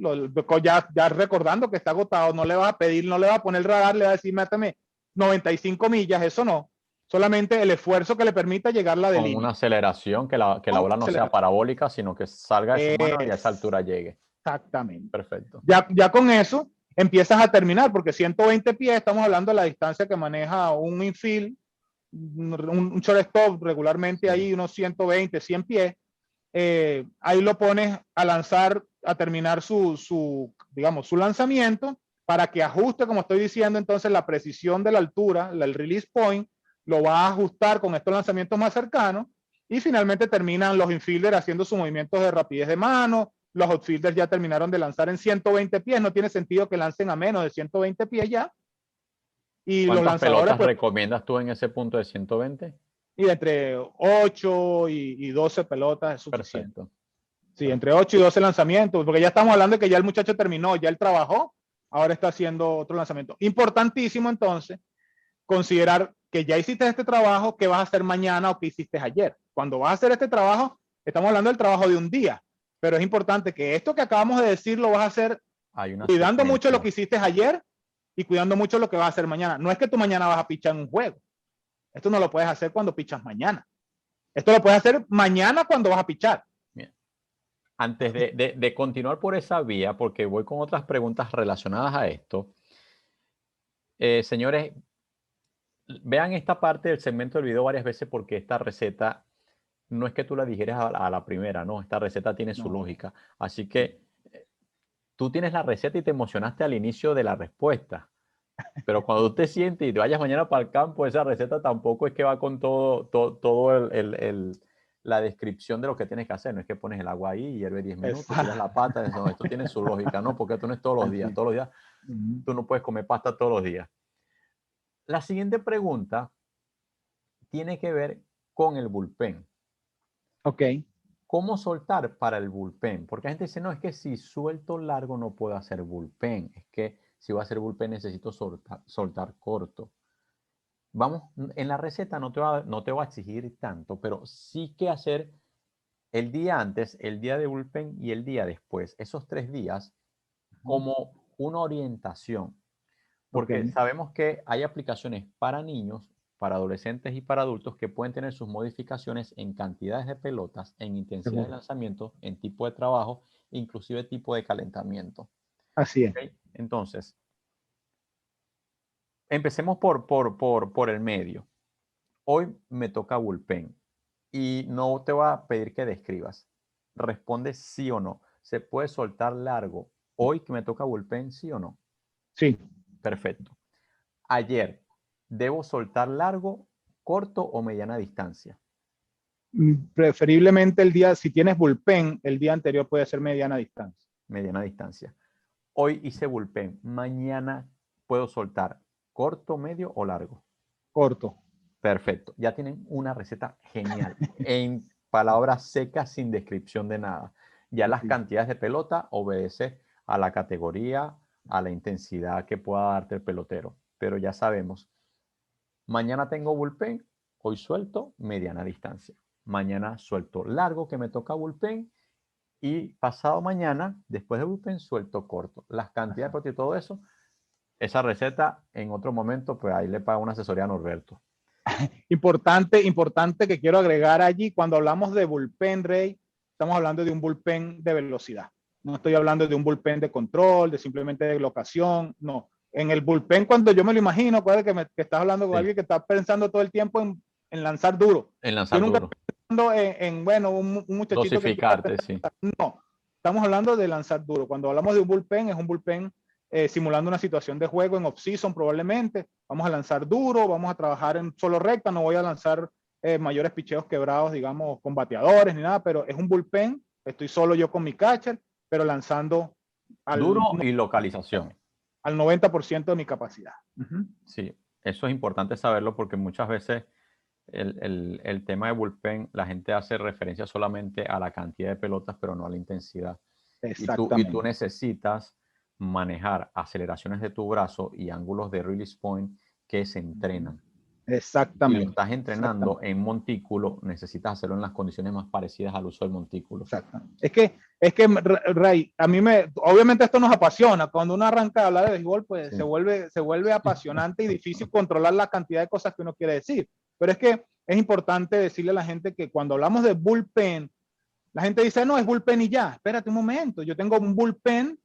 Ya recordando que está agotado, no le vas a pedir, no le va a poner el radar, le va a decir, mátame 95 millas, eso no. Solamente el esfuerzo que le permita llegarla de Con una línea. aceleración, que la bola no sea parabólica, sino que salga de su mano y a esa altura llegue. Exactamente. Perfecto. Ya con eso empiezas a terminar, porque 120 pies, estamos hablando de la distancia que maneja un infield, un shortstop regularmente ahí, unos 120, 100 pies. Ahí lo pones a lanzar, a terminar digamos, su lanzamiento para que ajuste, como estoy diciendo, entonces la precisión de la altura, el release point, lo va a ajustar con estos lanzamientos más cercanos y finalmente terminan los infielders haciendo sus movimientos de rapidez de mano. Los outfielders ya terminaron de lanzar en 120 pies, no tiene sentido que lancen a menos de 120 pies ya. Y los ¿Cuántas lanzadores, pelotas pues, recomiendas tú en ese punto de 120? y entre 8 y 12 pelotas es suficiente. Perfecto. Sí, entre 8 y 12 lanzamientos, porque ya estamos hablando de que ya el muchacho terminó, ya él trabajó, ahora está haciendo otro lanzamiento. Importantísimo entonces considerar que ya hiciste este trabajo, que vas a hacer mañana o que hiciste ayer. Cuando vas a hacer este trabajo, estamos hablando del trabajo de un día, pero es importante que esto que acabamos de decir lo vas a hacer Hay una cuidando mucho lo secuencia. que hiciste ayer y cuidando mucho lo que vas a hacer mañana. No es que tú mañana vas a pichar en un juego. Esto no lo puedes hacer cuando pichas mañana. Esto lo puedes hacer mañana cuando vas a pichar. Bien. Antes de continuar por esa vía, porque voy con otras preguntas relacionadas a esto, señores, vean esta parte del segmento del video varias veces porque esta receta no es que tú la digieres a la primera, no, esta receta tiene su lógica. Así que tú tienes la receta y te emocionaste al inicio de la respuesta, pero cuando tú te sientes y te vayas mañana para el campo, esa receta tampoco es que va con todo la descripción de lo que tienes que hacer. No es que pones el agua ahí y hierve 10 minutos, tiras la pata. No, esto tiene su lógica, ¿no? Porque esto no es todos los días. Todos los días tú no puedes comer pasta todos los días. La siguiente pregunta tiene que ver con el bullpen. Ok. ¿Cómo soltar para el bullpen? Porque la gente dice, no, es que si suelto largo no puedo hacer bullpen. Es que si voy a hacer bullpen necesito soltar corto. Vamos, en la receta no te va a exigir tanto, pero sí que hacer el día antes, el día de bullpen y el día después, esos 3 días, como una orientación. Porque sabemos que hay aplicaciones para niños, para adolescentes y para adultos que pueden tener sus modificaciones en cantidades de pelotas, en intensidad de lanzamiento, en tipo de trabajo, inclusive tipo de calentamiento. Así es. ¿Okay? Entonces, empecemos por el medio. Hoy me toca bullpen y no te voy a pedir que describas. Responde sí o no. ¿Se puede soltar largo hoy que me toca bullpen, sí o no? Sí. Perfecto. Ayer, ¿debo soltar largo, corto o mediana distancia? Preferiblemente el día, si tienes bullpen, el día anterior puede ser mediana distancia. Mediana distancia. Hoy hice bullpen. Mañana puedo soltar corto, medio o largo. Corto. Perfecto. Ya tienen una receta genial. En palabras secas, sin descripción de nada. Ya las cantidades de pelota obedece a la categoría, a la intensidad que pueda darte el pelotero. Pero ya sabemos, mañana tengo bullpen, hoy suelto mediana distancia. Mañana suelto largo que me toca bullpen y pasado mañana, después de bullpen, suelto corto. Las cantidades de proteína y todo eso, esa receta en otro momento, pues ahí le pago una asesoría a Norberto. Importante que quiero agregar allí, cuando hablamos de bullpen, Rey, estamos hablando de un bullpen de velocidad. No estoy hablando de un bullpen de control, de simplemente de locación, no. En el bullpen, cuando yo me lo imagino, acuérdate que estás hablando con alguien que está pensando todo el tiempo en lanzar duro. En lanzar duro. Bueno, un muchachito dosificarte, que sí. no, estamos hablando de lanzar duro. Cuando hablamos de un bullpen, es un bullpen simulando una situación de juego en off-season probablemente. Vamos a lanzar duro, vamos a trabajar en solo recta, no voy a lanzar mayores picheos quebrados, digamos, con bateadores ni nada, pero es un bullpen, estoy solo yo con mi catcher, pero lanzando duro y localización. Al 90% de mi capacidad. Sí, eso es importante saberlo porque muchas veces el tema de bullpen, la gente hace referencia solamente a la cantidad de pelotas, pero no a la intensidad. Exactamente. Y tú necesitas manejar aceleraciones de tu brazo y ángulos de release point que se entrenan. Exactamente. Si lo estás entrenando en montículo, necesitas hacerlo en las condiciones más parecidas al uso del montículo. Exactamente. Es que Ray, a mí obviamente esto nos apasiona. Cuando uno arranca a hablar de béisbol, pues sí, se vuelve apasionante y difícil controlar la cantidad de cosas que uno quiere decir. Pero es que es importante decirle a la gente que cuando hablamos de bullpen, la gente dice, no, es bullpen y ya. Espérate un momento, yo tengo un bullpen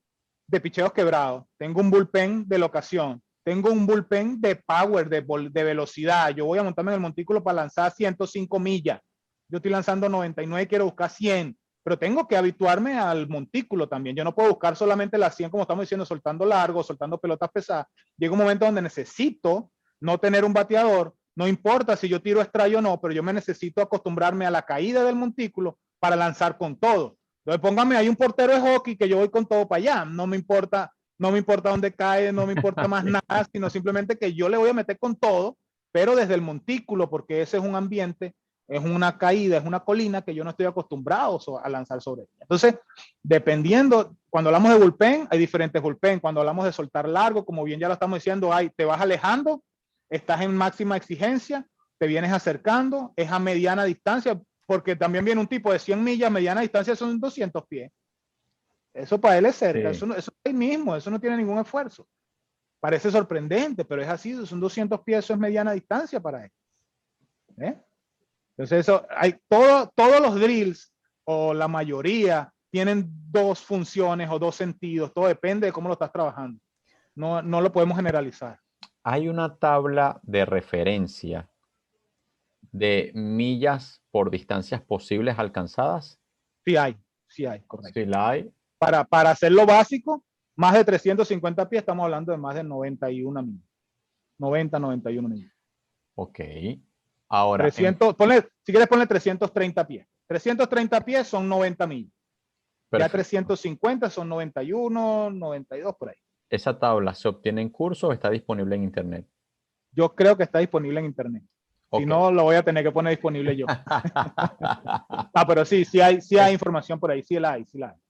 de picheos quebrados, tengo un bullpen de locación, tengo un bullpen de power, de velocidad. Yo voy a montarme en el montículo para lanzar 105 millas. Yo estoy lanzando 99 y quiero buscar 100, pero tengo que habituarme al montículo también. Yo no puedo buscar solamente las 100, como estamos diciendo, soltando largo, soltando pelotas pesadas. Llega un momento donde necesito no tener un bateador. No importa si yo tiro strike o no, pero yo me necesito acostumbrarme a la caída del montículo para lanzar con todo. Entonces póngame ahí un portero de hockey que yo voy con todo para allá. No me importa dónde cae, no me importa más nada, sino simplemente que yo le voy a meter con todo, pero desde el montículo, porque ese es un ambiente, es una caída, es una colina que yo no estoy acostumbrado a lanzar sobre ella. Entonces, dependiendo, cuando hablamos de bullpen, hay diferentes bullpen. Cuando hablamos de soltar largo, como bien ya lo estamos diciendo, te vas alejando, estás en máxima exigencia, te vienes acercando, es a mediana distancia, porque también viene un tipo de 100 millas, mediana distancia son 200 pies. Eso para él es cerca, sí. Eso es ahí mismo, eso no tiene ningún esfuerzo. Parece sorprendente, pero es así, son 200 pies, eso es mediana distancia para él. Entonces eso, todos los drills, o la mayoría, tienen dos funciones o dos sentidos, todo depende de cómo lo estás trabajando. No lo podemos generalizar. Hay una tabla de referencia de millas por distancias posibles alcanzadas. Sí hay, correcto. Sí la hay. Para hacer lo básico, más de 350 pies, estamos hablando de más de 91 millas. 91 millas. Ok. Ahora. 300, si quieres ponle 330 pies. 330 pies son 90 millas. Perfecto. Ya 350 son 91, 92 por ahí. ¿Esa tabla se obtiene en curso o está disponible en internet? Yo creo que está disponible en internet. Okay. Si no, lo voy a tener que poner disponible yo. Pero sí hay información por ahí, sí la hay.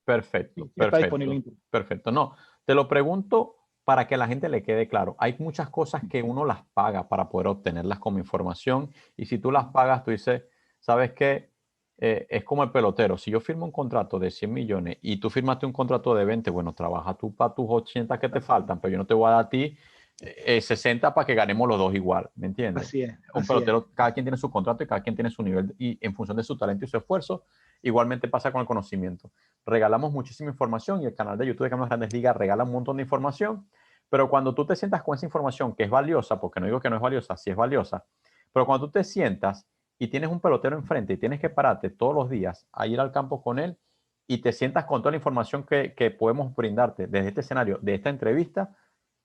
Perfecto, sí está disponible en internet. Perfecto. No, te lo pregunto para que a la gente le quede claro. Hay muchas cosas que uno las paga para poder obtenerlas como información, y si tú las pagas, tú dices, ¿sabes qué? Es como el pelotero. Si yo firmo un contrato de 100 millones y tú firmaste un contrato de 20, bueno, trabaja tú para tus 80 que te faltan, pero yo no te voy a dar a ti 60 para que ganemos los dos igual, ¿me entiendes? Así es. Un pelotero, cada quien tiene su contrato y cada quien tiene su nivel, y en función de su talento y su esfuerzo, igualmente pasa con el conocimiento. Regalamos muchísima información, y el canal de YouTube de Carlos Grandes Ligas regala un montón de información, pero cuando tú te sientas con esa información que es valiosa, porque no digo que no es valiosa, sí es valiosa, pero cuando tú te sientas y tienes un pelotero enfrente y tienes que pararte todos los días a ir al campo con él y te sientas con toda la información que podemos brindarte desde este escenario, de esta entrevista,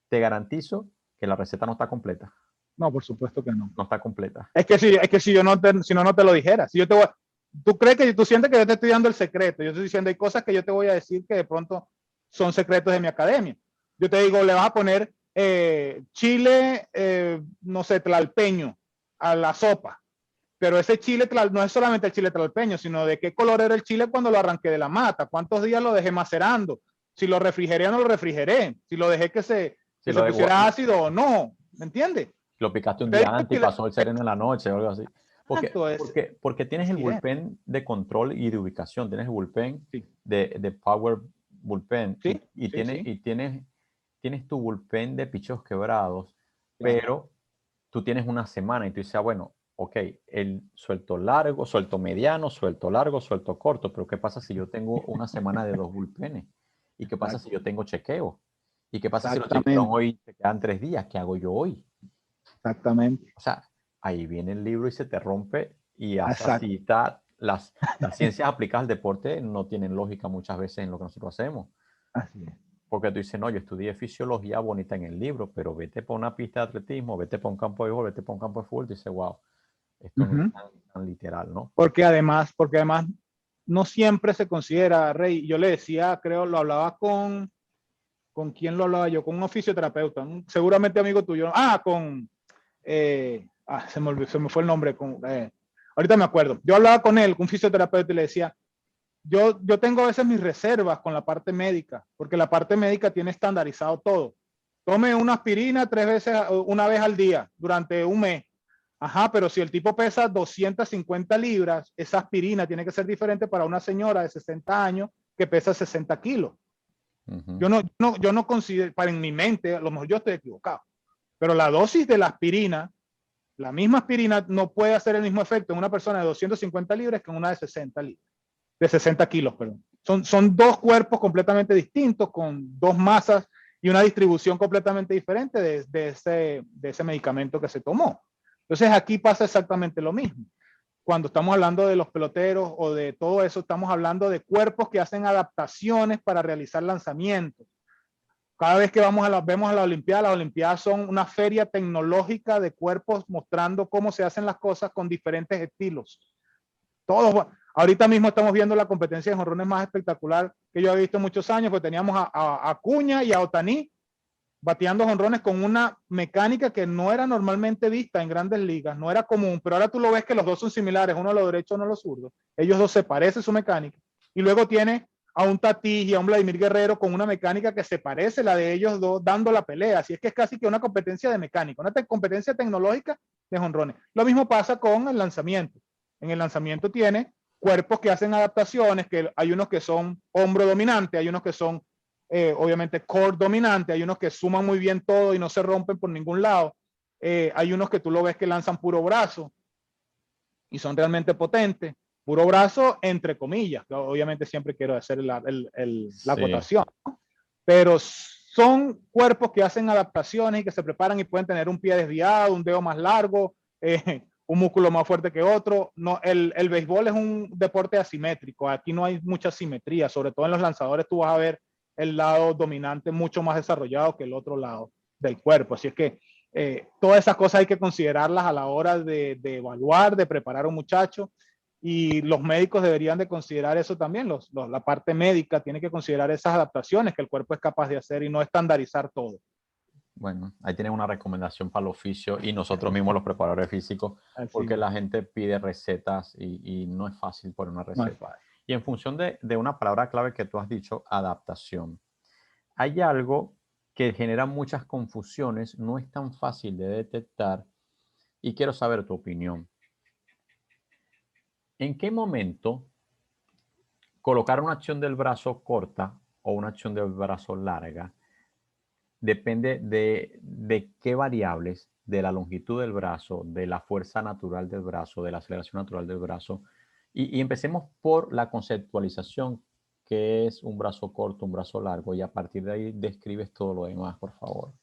te garantizo que la receta no está completa. No, por supuesto que no. No está completa. Es que si yo no te lo dijera. Si yo tú crees que tú sientes que yo te estoy dando el secreto. Yo estoy diciendo, hay cosas que yo te voy a decir que de pronto son secretos de mi academia. Yo te digo, le vas a poner chile, no sé, tlalpeño a la sopa. Pero ese chile no es solamente el chile tlalpeño, sino de qué color era el chile cuando lo arranqué de la mata, cuántos días lo dejé macerando, si lo refrigeré o no lo refrigeré, si lo dejé que se pusiera ácido o no, ¿me entiendes? Lo picaste un día antes y pasó el sereno en la noche o algo así. Porque tienes el bullpen de control y de ubicación, tienes el bullpen de power bullpen y tienes tu bullpen de picheos quebrados, pero tú tienes una semana y tú dices, bueno, ok, el suelto largo, suelto mediano, suelto largo, suelto corto, pero ¿qué pasa si yo tengo una semana de 2 bullpenes? ¿Y qué pasa si yo tengo chequeo? ¿Y qué pasa si los chequearon hoy, te quedan 3 días? ¿Qué hago yo hoy? Exactamente. O sea, ahí viene el libro y se te rompe y así está. Las ciencias aplicadas al deporte no tienen lógica muchas veces en lo que nosotros hacemos. Así es. Porque tú dices, no, yo estudié fisiología bonita en el libro, pero vete por una pista de atletismo, vete por un campo de béisbol, vete por un campo de fútbol, y dices, wow, esto no es tan literal, ¿no? Porque además no siempre se considera, Rey, yo le decía, creo, lo hablaba ¿con quién lo hablaba yo? Con un fisioterapeuta, seguramente amigo tuyo. Se me fue el nombre. Ahorita me acuerdo. Yo hablaba con él, con un fisioterapeuta, y le decía, yo tengo a veces mis reservas con la parte médica, porque la parte médica tiene estandarizado todo. Tome una aspirina una vez al día durante un mes. Ajá, pero si el tipo pesa 250 libras, esa aspirina tiene que ser diferente para una señora de 60 años que pesa 60 kilos. Yo no considero, para en mi mente, a lo mejor yo estoy equivocado, pero la dosis de la aspirina, la misma aspirina no puede hacer el mismo efecto en una persona de 250 libras que en una de 60 libras, de 60 kilos, perdón. Son dos cuerpos completamente distintos, con dos masas y una distribución completamente diferente de ese medicamento que se tomó. Entonces aquí pasa exactamente lo mismo. Cuando estamos hablando de los peloteros o de todo eso, estamos hablando de cuerpos que hacen adaptaciones para realizar lanzamientos. Cada vez que vemos a la Olimpiada, las Olimpiadas son una feria tecnológica de cuerpos mostrando cómo se hacen las cosas con diferentes estilos. Ahorita mismo estamos viendo la competencia de jonrones más espectacular que yo he visto en muchos años, porque teníamos a Acuña y a Ohtani bateando jonrones con una mecánica que no era normalmente vista en grandes ligas, no era común, pero ahora tú lo ves que los dos son similares, uno a lo derecho, uno a lo zurdo. Ellos dos se parecen su mecánica. Y luego tiene a un Tatis y a un Vladimir Guerrero con una mecánica que se parece a la de ellos dos dando la pelea. Así es que es casi que una competencia de mecánica, una competencia tecnológica de jonrones. Lo mismo pasa con el lanzamiento. En el lanzamiento tiene cuerpos que hacen adaptaciones, que hay unos que son hombro dominante, hay unos que son obviamente core dominante, hay unos que suman muy bien todo y no se rompen por ningún lado, hay unos que tú lo ves que lanzan puro brazo y son realmente potentes, puro brazo entre comillas, que obviamente siempre quiero hacer la acotación, pero son cuerpos que hacen adaptaciones y que se preparan y pueden tener un pie desviado, un dedo más largo, un músculo más fuerte que otro. No, el béisbol es un deporte asimétrico, aquí no hay mucha simetría, sobre todo en los lanzadores tú vas a ver el lado dominante mucho más desarrollado que el otro lado del cuerpo. Así es que todas esas cosas hay que considerarlas a la hora de evaluar, de preparar a un muchacho, y los médicos deberían de considerar eso también. La parte médica tiene que considerar esas adaptaciones que el cuerpo es capaz de hacer y no estandarizar todo. Bueno, ahí tienen una recomendación para el oficio y nosotros mismos los preparadores físicos, porque la gente pide recetas y no es fácil poner una receta. No, y en función de una palabra clave que tú has dicho, adaptación. Hay algo que genera muchas confusiones, no es tan fácil de detectar y quiero saber tu opinión. ¿En qué momento colocar una acción del brazo corta o una acción del brazo larga depende de qué variables, de la longitud del brazo, de la fuerza natural del brazo, de la aceleración natural del brazo? Y empecemos por la conceptualización, que es un brazo corto, un brazo largo, y a partir de ahí describes todo lo demás, por favor.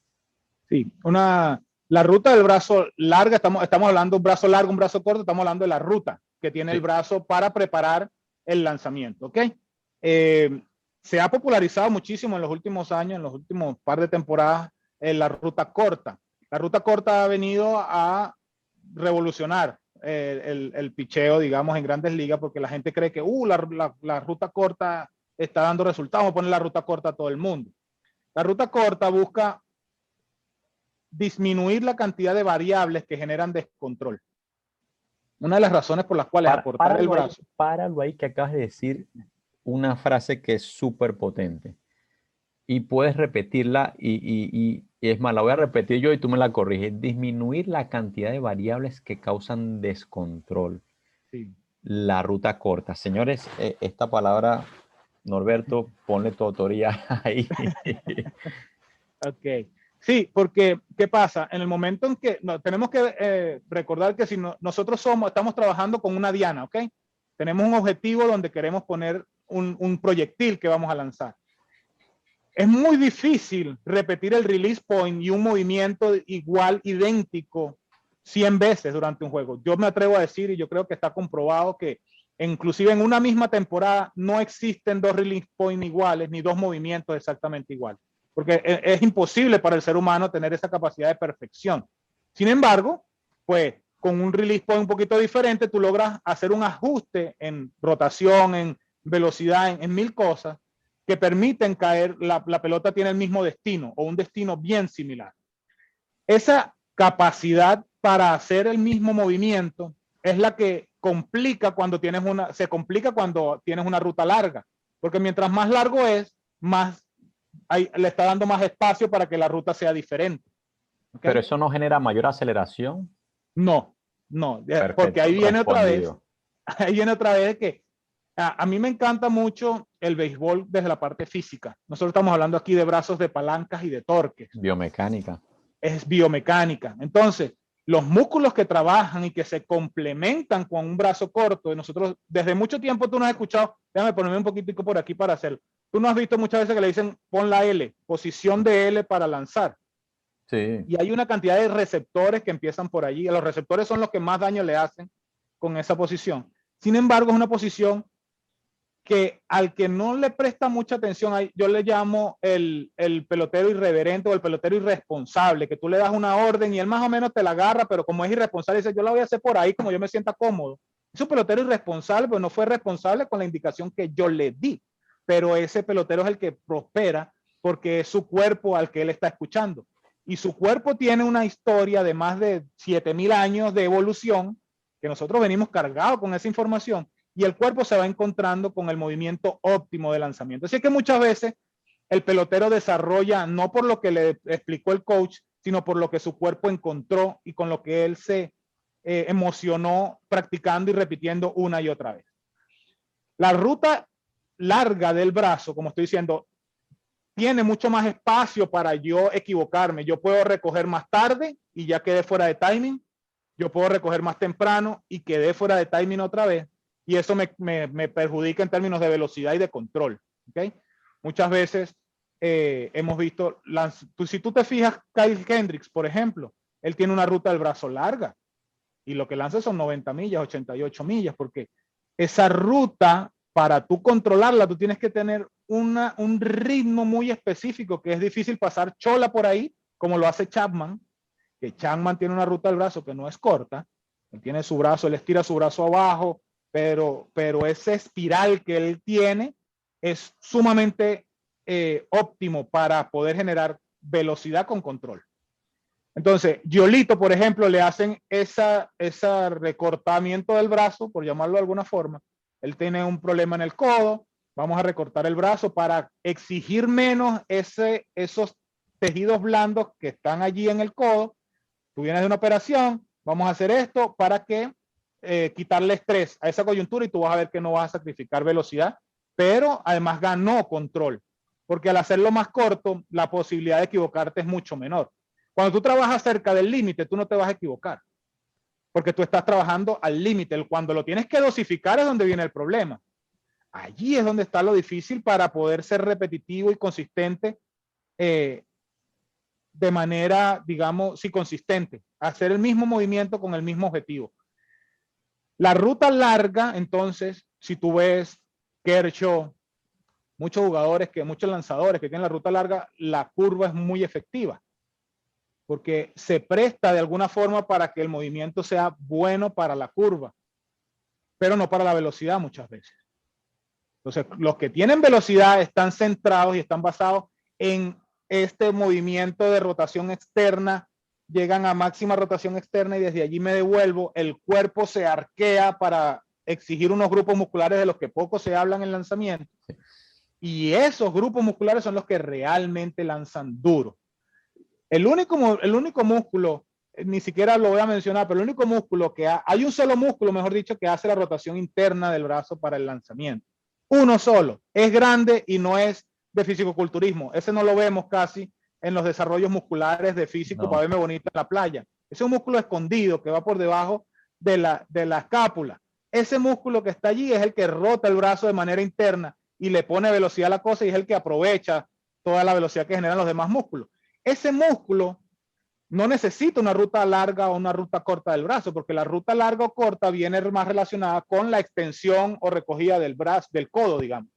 Sí, la ruta del brazo larga, estamos hablando de un brazo largo, un brazo corto, estamos hablando de la ruta que tiene el brazo para preparar el lanzamiento, ¿ok? Se ha popularizado muchísimo en los últimos años, en los últimos par de temporadas, la ruta corta. La ruta corta ha venido a revolucionar el picheo, digamos, en grandes ligas, porque la gente cree que la ruta corta está dando resultados, vamos a poner la ruta corta a todo el mundo. La ruta corta busca disminuir la cantidad de variables que generan descontrol. Una de las razones por las cuales aportar el brazo. Páralo ahí, que acabas de decir una frase que es súper potente. Y puedes repetirla y es más, la voy a repetir yo y tú me la corriges. Disminuir la cantidad de variables que causan descontrol. Sí. La ruta corta. Señores, esta palabra, Norberto, ponle tu autoría ahí. Ok. Sí, porque ¿qué pasa? En el momento en que tenemos que recordar que si nosotros estamos trabajando con una diana, ¿ok? Tenemos un objetivo donde queremos poner un proyectil que vamos a lanzar. Es muy difícil repetir el release point y un movimiento igual, idéntico, 100 veces durante un juego. Yo me atrevo a decir, y yo creo que está comprobado, que inclusive en una misma temporada no existen dos release points iguales ni dos movimientos exactamente iguales, porque es imposible para el ser humano tener esa capacidad de perfección. Sin embargo, pues con un release point un poquito diferente, tú logras hacer un ajuste en rotación, en velocidad, en mil cosas que permiten caer, la pelota tiene el mismo destino o un destino bien similar. Esa capacidad para hacer el mismo movimiento es la que complica cuando tienes se complica cuando tienes una ruta larga, porque mientras más largo es, más le está dando más espacio para que la ruta sea diferente. ¿Okay? Pero eso no genera mayor aceleración. No, no, porque Perfecto, ahí viene otra vez, respondido. ahí viene otra vez que a mí me encanta mucho el béisbol desde la parte física. Nosotros estamos hablando aquí de brazos, de palancas y de torques. Biomecánica. Es biomecánica. Entonces, los músculos que trabajan y que se complementan con un brazo corto, nosotros desde mucho tiempo tú no has escuchado, déjame ponerme un poquitico por aquí para hacerlo. Tú no has visto muchas veces que le dicen pon la L, posición de L para lanzar. Sí. Y hay una cantidad de receptores que empiezan por allí. Los receptores son los que más daño le hacen con esa posición. Sin embargo, es una posición que al que no le presta mucha atención, yo le llamo el pelotero irreverente o el pelotero irresponsable, que tú le das una orden y él más o menos te la agarra, pero como es irresponsable, dice, yo la voy a hacer por ahí como yo me sienta cómodo. Es un pelotero irresponsable, pero no fue responsable con la indicación que yo le di. Pero ese pelotero es el que prospera porque es su cuerpo al que él está escuchando. Y su cuerpo tiene una historia de más de 7,000 años de evolución, que nosotros venimos cargados con esa información, y el cuerpo se va encontrando con el movimiento óptimo de lanzamiento. Así que muchas veces el pelotero desarrolla no por lo que le explicó el coach, sino por lo que su cuerpo encontró y con lo que él se emocionó practicando y repitiendo una y otra vez. La ruta larga del brazo, como estoy diciendo, tiene mucho más espacio para yo equivocarme. Yo puedo recoger más tarde y ya quedé fuera de timing. Yo puedo recoger más temprano y quedé fuera de timing otra vez. Y eso me perjudica en términos de velocidad y de control. ¿Okay? Muchas veces hemos visto, si tú te fijas, Kyle Hendricks, por ejemplo, él tiene una ruta del brazo larga y lo que lanza son 90 millas, 88 millas, porque esa ruta, para tú controlarla, tú tienes que tener un ritmo muy específico, que es difícil pasar chola por ahí, como lo hace Chapman, que Chapman tiene una ruta del brazo que no es corta, él tiene su brazo, él estira su brazo abajo, pero ese espiral que él tiene es sumamente óptimo para poder generar velocidad con control. Entonces, Giolito, por ejemplo, le hacen ese recortamiento del brazo, por llamarlo de alguna forma. Él tiene un problema en el codo, vamos a recortar el brazo para exigir menos esos tejidos blandos que están allí en el codo. Tú vienes de una operación, vamos a hacer esto para que quitarle estrés a esa coyuntura y tú vas a ver que no vas a sacrificar velocidad, pero además ganó control, porque al hacerlo más corto, la posibilidad de equivocarte es mucho menor. Cuando tú trabajas cerca del límite, tú no te vas a equivocar, porque tú estás trabajando al límite. Cuando lo tienes que dosificar es donde viene el problema. Allí es donde está lo difícil para poder ser repetitivo y consistente de manera, digamos, sí, consistente. Hacer el mismo movimiento con el mismo objetivo. La ruta larga, entonces, si tú ves Kershaw, muchos jugadores, muchos lanzadores que tienen la ruta larga, la curva es muy efectiva, porque se presta de alguna forma para que el movimiento sea bueno para la curva, pero no para la velocidad muchas veces. Entonces, los que tienen velocidad están centrados y están basados en este movimiento de rotación externa, llegan a máxima rotación externa y desde allí me devuelvo, el cuerpo se arquea para exigir unos grupos musculares de los que poco se hablan en lanzamiento. Y esos grupos musculares son los que realmente lanzan duro. El único músculo, ni siquiera lo voy a mencionar, pero el único músculo hay un solo músculo, mejor dicho, que hace la rotación interna del brazo para el lanzamiento. Uno solo. Es grande y no es de fisicoculturismo. Ese no lo vemos casi en los desarrollos musculares de físico para verme bonito en la playa. Ese es un músculo escondido que va por debajo de la escápula. Ese músculo que está allí es el que rota el brazo de manera interna y le pone velocidad a la cosa y es el que aprovecha toda la velocidad que generan los demás músculos. Ese músculo no necesita una ruta larga o una ruta corta del brazo, porque la ruta larga o corta viene más relacionada con la extensión o recogida del brazo, del codo, digamos.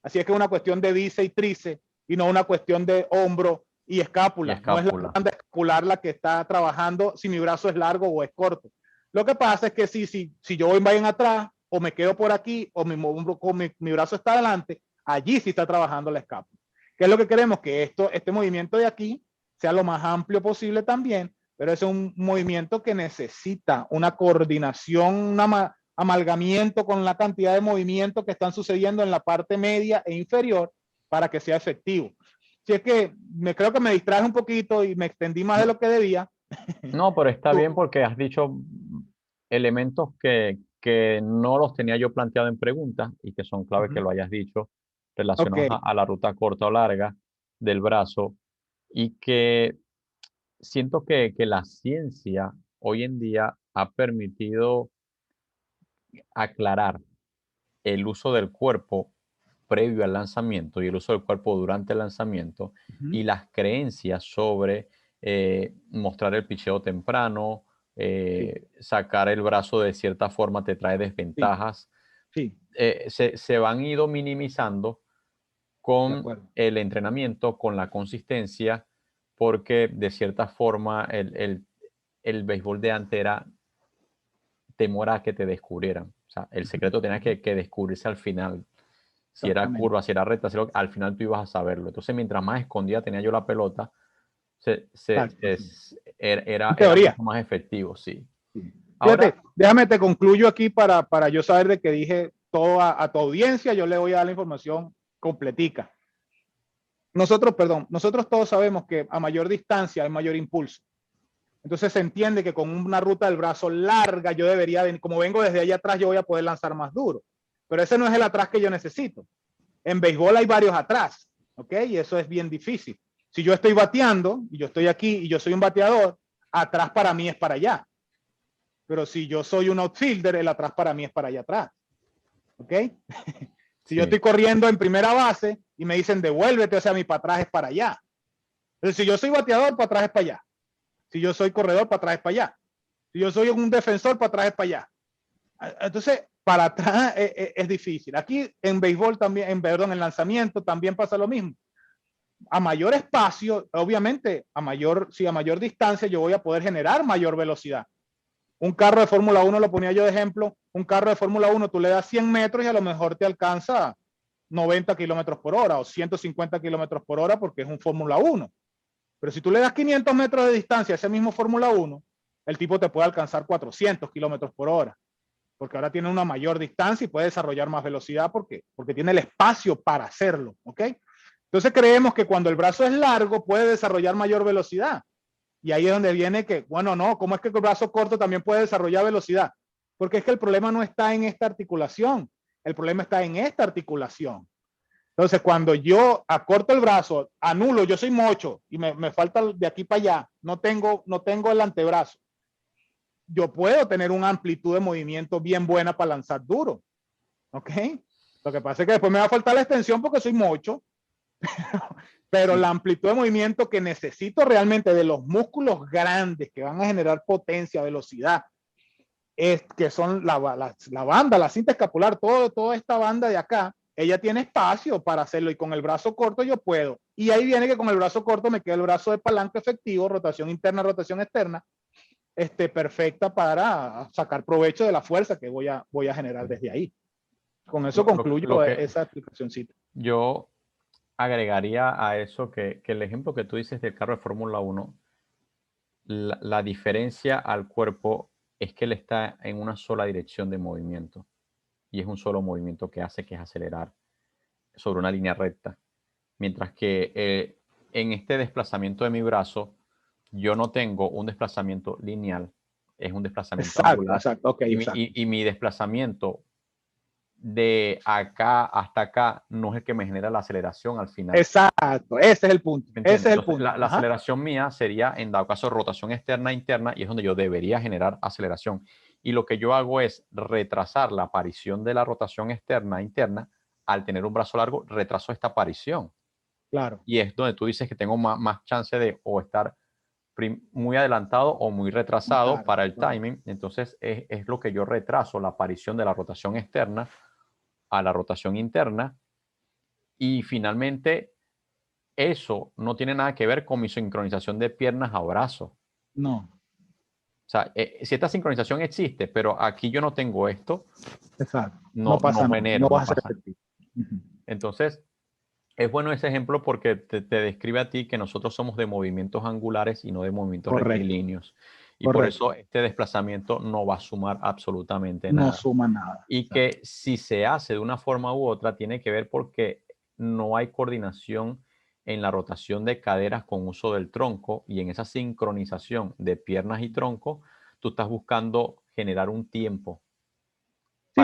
Así es que es una cuestión de bíceps y tríceps y no una cuestión de hombro y escápula. No es la banda escapular la que está trabajando si mi brazo es largo o es corto. Lo que pasa es que si yo voy bien atrás o me quedo por aquí o mi brazo está adelante, allí sí está trabajando la escápula. ¿Qué es lo que queremos? Que este movimiento de aquí sea lo más amplio posible también, pero es un movimiento que necesita una coordinación, un amalgamiento con la cantidad de movimientos que están sucediendo en la parte media e inferior para que sea efectivo. Si es que creo que me distraje un poquito y me extendí más de lo que debía. No, pero está bien porque has dicho elementos que no los tenía yo planteado en preguntas y que son clave que lo hayas dicho, relacionados a la ruta corta o larga del brazo, y que siento que la ciencia hoy en día ha permitido aclarar el uso del cuerpo previo al lanzamiento y el uso del cuerpo durante el lanzamiento y las creencias sobre mostrar el picheo temprano, sacar el brazo de cierta forma te trae desventajas. Se van ido minimizando con el entrenamiento, con la consistencia, porque de cierta forma el béisbol de antes era temor a que te descubrieran. O sea, el secreto tenía que descubrirse al final. Si era curva, si era recta, al final tú ibas a saberlo. Entonces, mientras más escondida tenía yo la pelota, era mucho más efectivo, sí. Ahora, fíjate, déjame te concluyo aquí para yo saber de que dije todo a tu audiencia, yo le voy a dar la información completica. Nosotros todos sabemos que a mayor distancia hay mayor impulso. Entonces se entiende que con una ruta del brazo larga yo debería, como vengo desde allá atrás, yo voy a poder lanzar más duro. Pero ese no es el atrás que yo necesito. En béisbol hay varios atrás, ¿ok? Y eso es bien difícil. Si yo estoy bateando y yo estoy aquí y yo soy un bateador, atrás para mí es para allá. Pero si yo soy un outfielder, el atrás para mí es para allá atrás. ¿Ok? Si yo estoy corriendo en primera base y me dicen devuélvete, o sea, mi para atrás es para allá. Entonces, si yo soy bateador, para atrás es para allá. Si yo soy corredor, para atrás es para allá. Si yo soy un defensor, para atrás es para allá. Entonces, para atrás es difícil. Aquí en béisbol también, en lanzamiento también pasa lo mismo. A mayor espacio, obviamente, a mayor distancia, yo voy a poder generar mayor velocidad. Un carro de Fórmula 1, lo ponía yo de ejemplo, un carro de Fórmula 1, tú le das 100 metros y a lo mejor te alcanza 90 kilómetros por hora o 150 kilómetros por hora porque es un Fórmula 1. Pero si tú le das 500 metros de distancia a ese mismo Fórmula 1, el tipo te puede alcanzar 400 kilómetros por hora, porque ahora tiene una mayor distancia y puede desarrollar más velocidad porque tiene el espacio para hacerlo, ¿ok? Entonces creemos que cuando el brazo es largo puede desarrollar mayor velocidad. Y ahí es donde viene que, bueno, no, ¿cómo es que el brazo corto también puede desarrollar velocidad? Porque es que el problema no está en esta articulación, el problema está en esta articulación. Entonces, cuando yo acorto el brazo, anulo, yo soy mocho y me falta de aquí para allá, no tengo el antebrazo. Yo puedo tener una amplitud de movimiento bien buena para lanzar duro. ¿Ok? Lo que pasa es que después me va a faltar la extensión porque soy mocho. Pero la amplitud de movimiento que necesito realmente de los músculos grandes que van a generar potencia, velocidad, es que son la banda, la cinta escapular, toda esta banda de acá, ella tiene espacio para hacerlo y con el brazo corto yo puedo. Y ahí viene que con el brazo corto me queda el brazo de palanca efectivo, rotación interna, rotación externa, perfecta para sacar provecho de la fuerza que voy a generar desde ahí. Con eso concluyo esa explicacióncita. Yo agregaría a eso que el ejemplo que tú dices del carro de Fórmula 1, la diferencia al cuerpo es que él está en una sola dirección de movimiento y es un solo movimiento que hace, que es acelerar. sobre una línea recta. Mientras que en este desplazamiento de mi brazo, yo no tengo un desplazamiento lineal, es un desplazamiento angular. Exacto, ok, exacto. Y mi desplazamiento de acá hasta acá no es el que me genera la aceleración al final. Exacto, ese es el punto. Ese es el Entonces, punto. la aceleración mía sería, en dado caso, rotación externa e interna, y es donde yo debería generar aceleración. Y lo que yo hago es retrasar la aparición de la rotación externa e interna. Al tener un brazo largo, retraso esta aparición. Claro. Y es donde tú dices que tengo más chance de o estar muy adelantado o muy retrasado para el timing. Entonces, es lo que yo retraso, la aparición de la rotación externa a la rotación interna. Y finalmente, eso no tiene nada que ver con mi sincronización de piernas a brazo. No. O sea, si esta sincronización existe, pero aquí yo no tengo esto, Exacto. no pasa nada. genero, No no vas a ser pasa. efectivo. Uh-huh. Entonces, es bueno ese ejemplo porque te describe a ti que nosotros somos de movimientos angulares y no de movimientos rectilíneos. Y por eso este desplazamiento no va a sumar absolutamente nada. No suma nada. Y que si se hace de una forma u otra, tiene que ver porque no hay coordinación en la rotación de caderas con uso del tronco, y en esa sincronización de piernas y tronco, tú estás buscando generar un tiempo. Sí,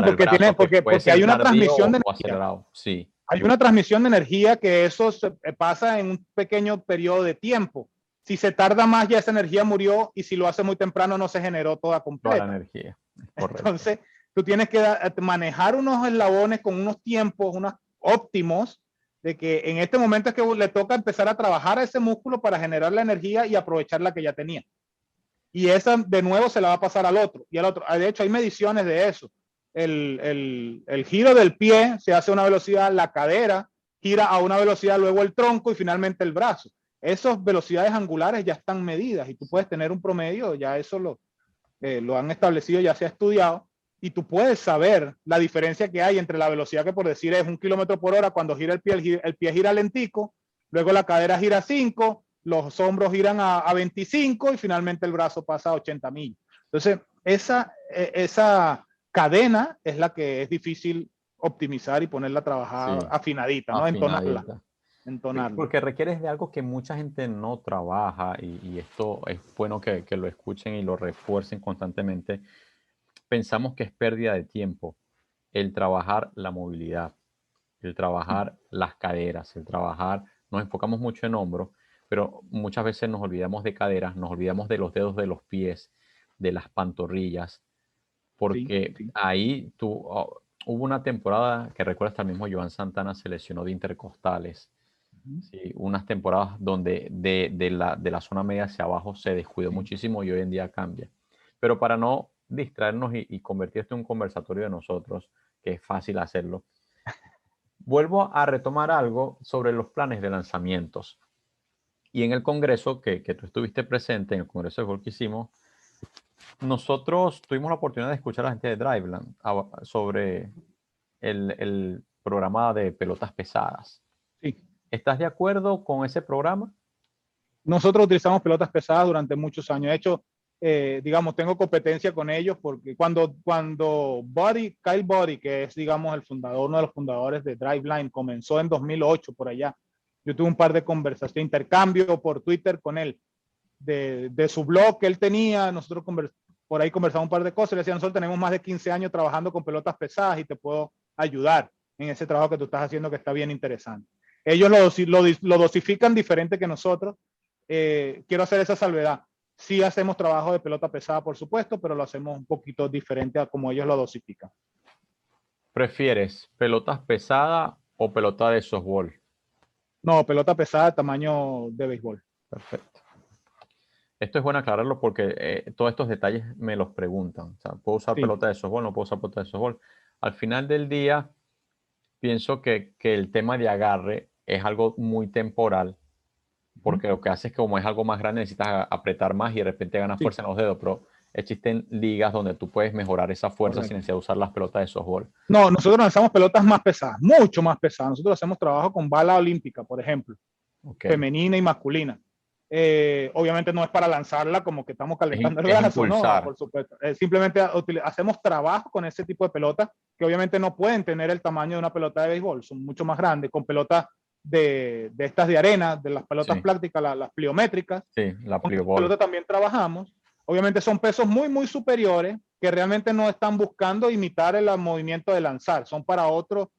porque, porque hay una transmisión de energía. Acelerado. Sí. Hay una transmisión de energía que eso se pasa en un pequeño periodo de tiempo. Si se tarda más, ya esa energía murió, y si lo hace muy temprano, no se generó toda completa. Toda la energía. Correcto. Entonces, tú tienes que manejar unos eslabones con unos tiempos, unos óptimos, de que en este momento es que le toca empezar a trabajar a ese músculo para generar la energía y aprovechar la que ya tenía. Y esa de nuevo se la va a pasar al otro y al otro. De hecho, hay mediciones de eso. El giro del pie se hace a una velocidad, la cadera gira a una velocidad, luego el tronco y finalmente el brazo. Esas velocidades angulares ya están medidas y tú puedes tener un promedio, ya eso lo han establecido, ya se ha estudiado, y tú puedes saber la diferencia que hay entre la velocidad, que por decir es 1 km/h cuando gira el pie gira lentico, luego la cadera gira 5, los hombros giran a 25 y finalmente el brazo pasa a 80 millas. Entonces, esa cadena es la que es difícil optimizar y ponerla a trabajar afinadita, ¿no? Afinadita. Entonarla. Porque requieres de algo que mucha gente no trabaja, y esto es bueno que lo escuchen y lo refuercen constantemente. Pensamos que es pérdida de tiempo el trabajar la movilidad, el trabajar las caderas, nos enfocamos mucho en hombros, pero muchas veces nos olvidamos de caderas, nos olvidamos de los dedos de los pies, de las pantorrillas, porque ahí hubo una temporada que recuerdo, hasta el mismo Joan Santana se lesionó de intercostales. Sí, unas temporadas donde de la zona media hacia abajo se descuidó muchísimo, y hoy en día cambia. Pero para no distraernos y convertir esto en un conversatorio de nosotros, que es fácil hacerlo, vuelvo a retomar algo sobre los planes de lanzamientos. Y en el congreso que tú estuviste presente, en el congreso de golf que hicimos, nosotros tuvimos la oportunidad de escuchar a la gente de Driveland sobre el programa de pelotas pesadas. Sí. ¿Estás de acuerdo con ese programa? Nosotros utilizamos pelotas pesadas durante muchos años. De hecho, digamos, tengo competencia con ellos porque cuando Kyle Buddy, que es, digamos, uno de los fundadores de Driveline, comenzó en 2008 por allá, yo tuve un par de conversaciones, intercambio por Twitter con él, de su blog que él tenía. Nosotros por ahí conversamos un par de cosas. Le decía, nosotros tenemos más de 15 años trabajando con pelotas pesadas y te puedo ayudar en ese trabajo que tú estás haciendo, que está bien interesante. Ellos lo dosifican diferente que nosotros. Quiero hacer esa salvedad. Sí hacemos trabajo de pelota pesada, por supuesto, pero lo hacemos un poquito diferente a como ellos lo dosifican. ¿Prefieres pelotas pesadas o pelota de softball? No, pelota pesada de tamaño de béisbol. Perfecto. Esto es bueno aclararlo porque todos estos detalles me los preguntan. O sea, ¿puedo usar pelota de softball? ¿No puedo usar pelota de softball? Al final del día, pienso que el tema de agarre es algo muy temporal, porque lo que hace es que, como es algo más grande, necesitas apretar más y de repente ganas fuerza en los dedos, pero existen ligas donde tú puedes mejorar esa fuerza sin necesidad de usar las pelotas de softball. No, nosotros lanzamos pelotas más pesadas, mucho más pesadas. Nosotros hacemos trabajo con bala olímpica, por ejemplo, femenina y masculina. Obviamente no es para lanzarla como que estamos calentando el es brazo, no, impulsar. por supuesto. Simplemente hacemos trabajo con ese tipo de pelotas que obviamente no pueden tener el tamaño de una pelota de béisbol, son mucho más grandes, con pelotas de estas de arena, de las pelotas Sí. plásticas, las pliométricas. Sí, la Con esa plioball. pelota también trabajamos. Obviamente son pesos muy, muy superiores que realmente no están buscando imitar el movimiento de lanzar, son para otro.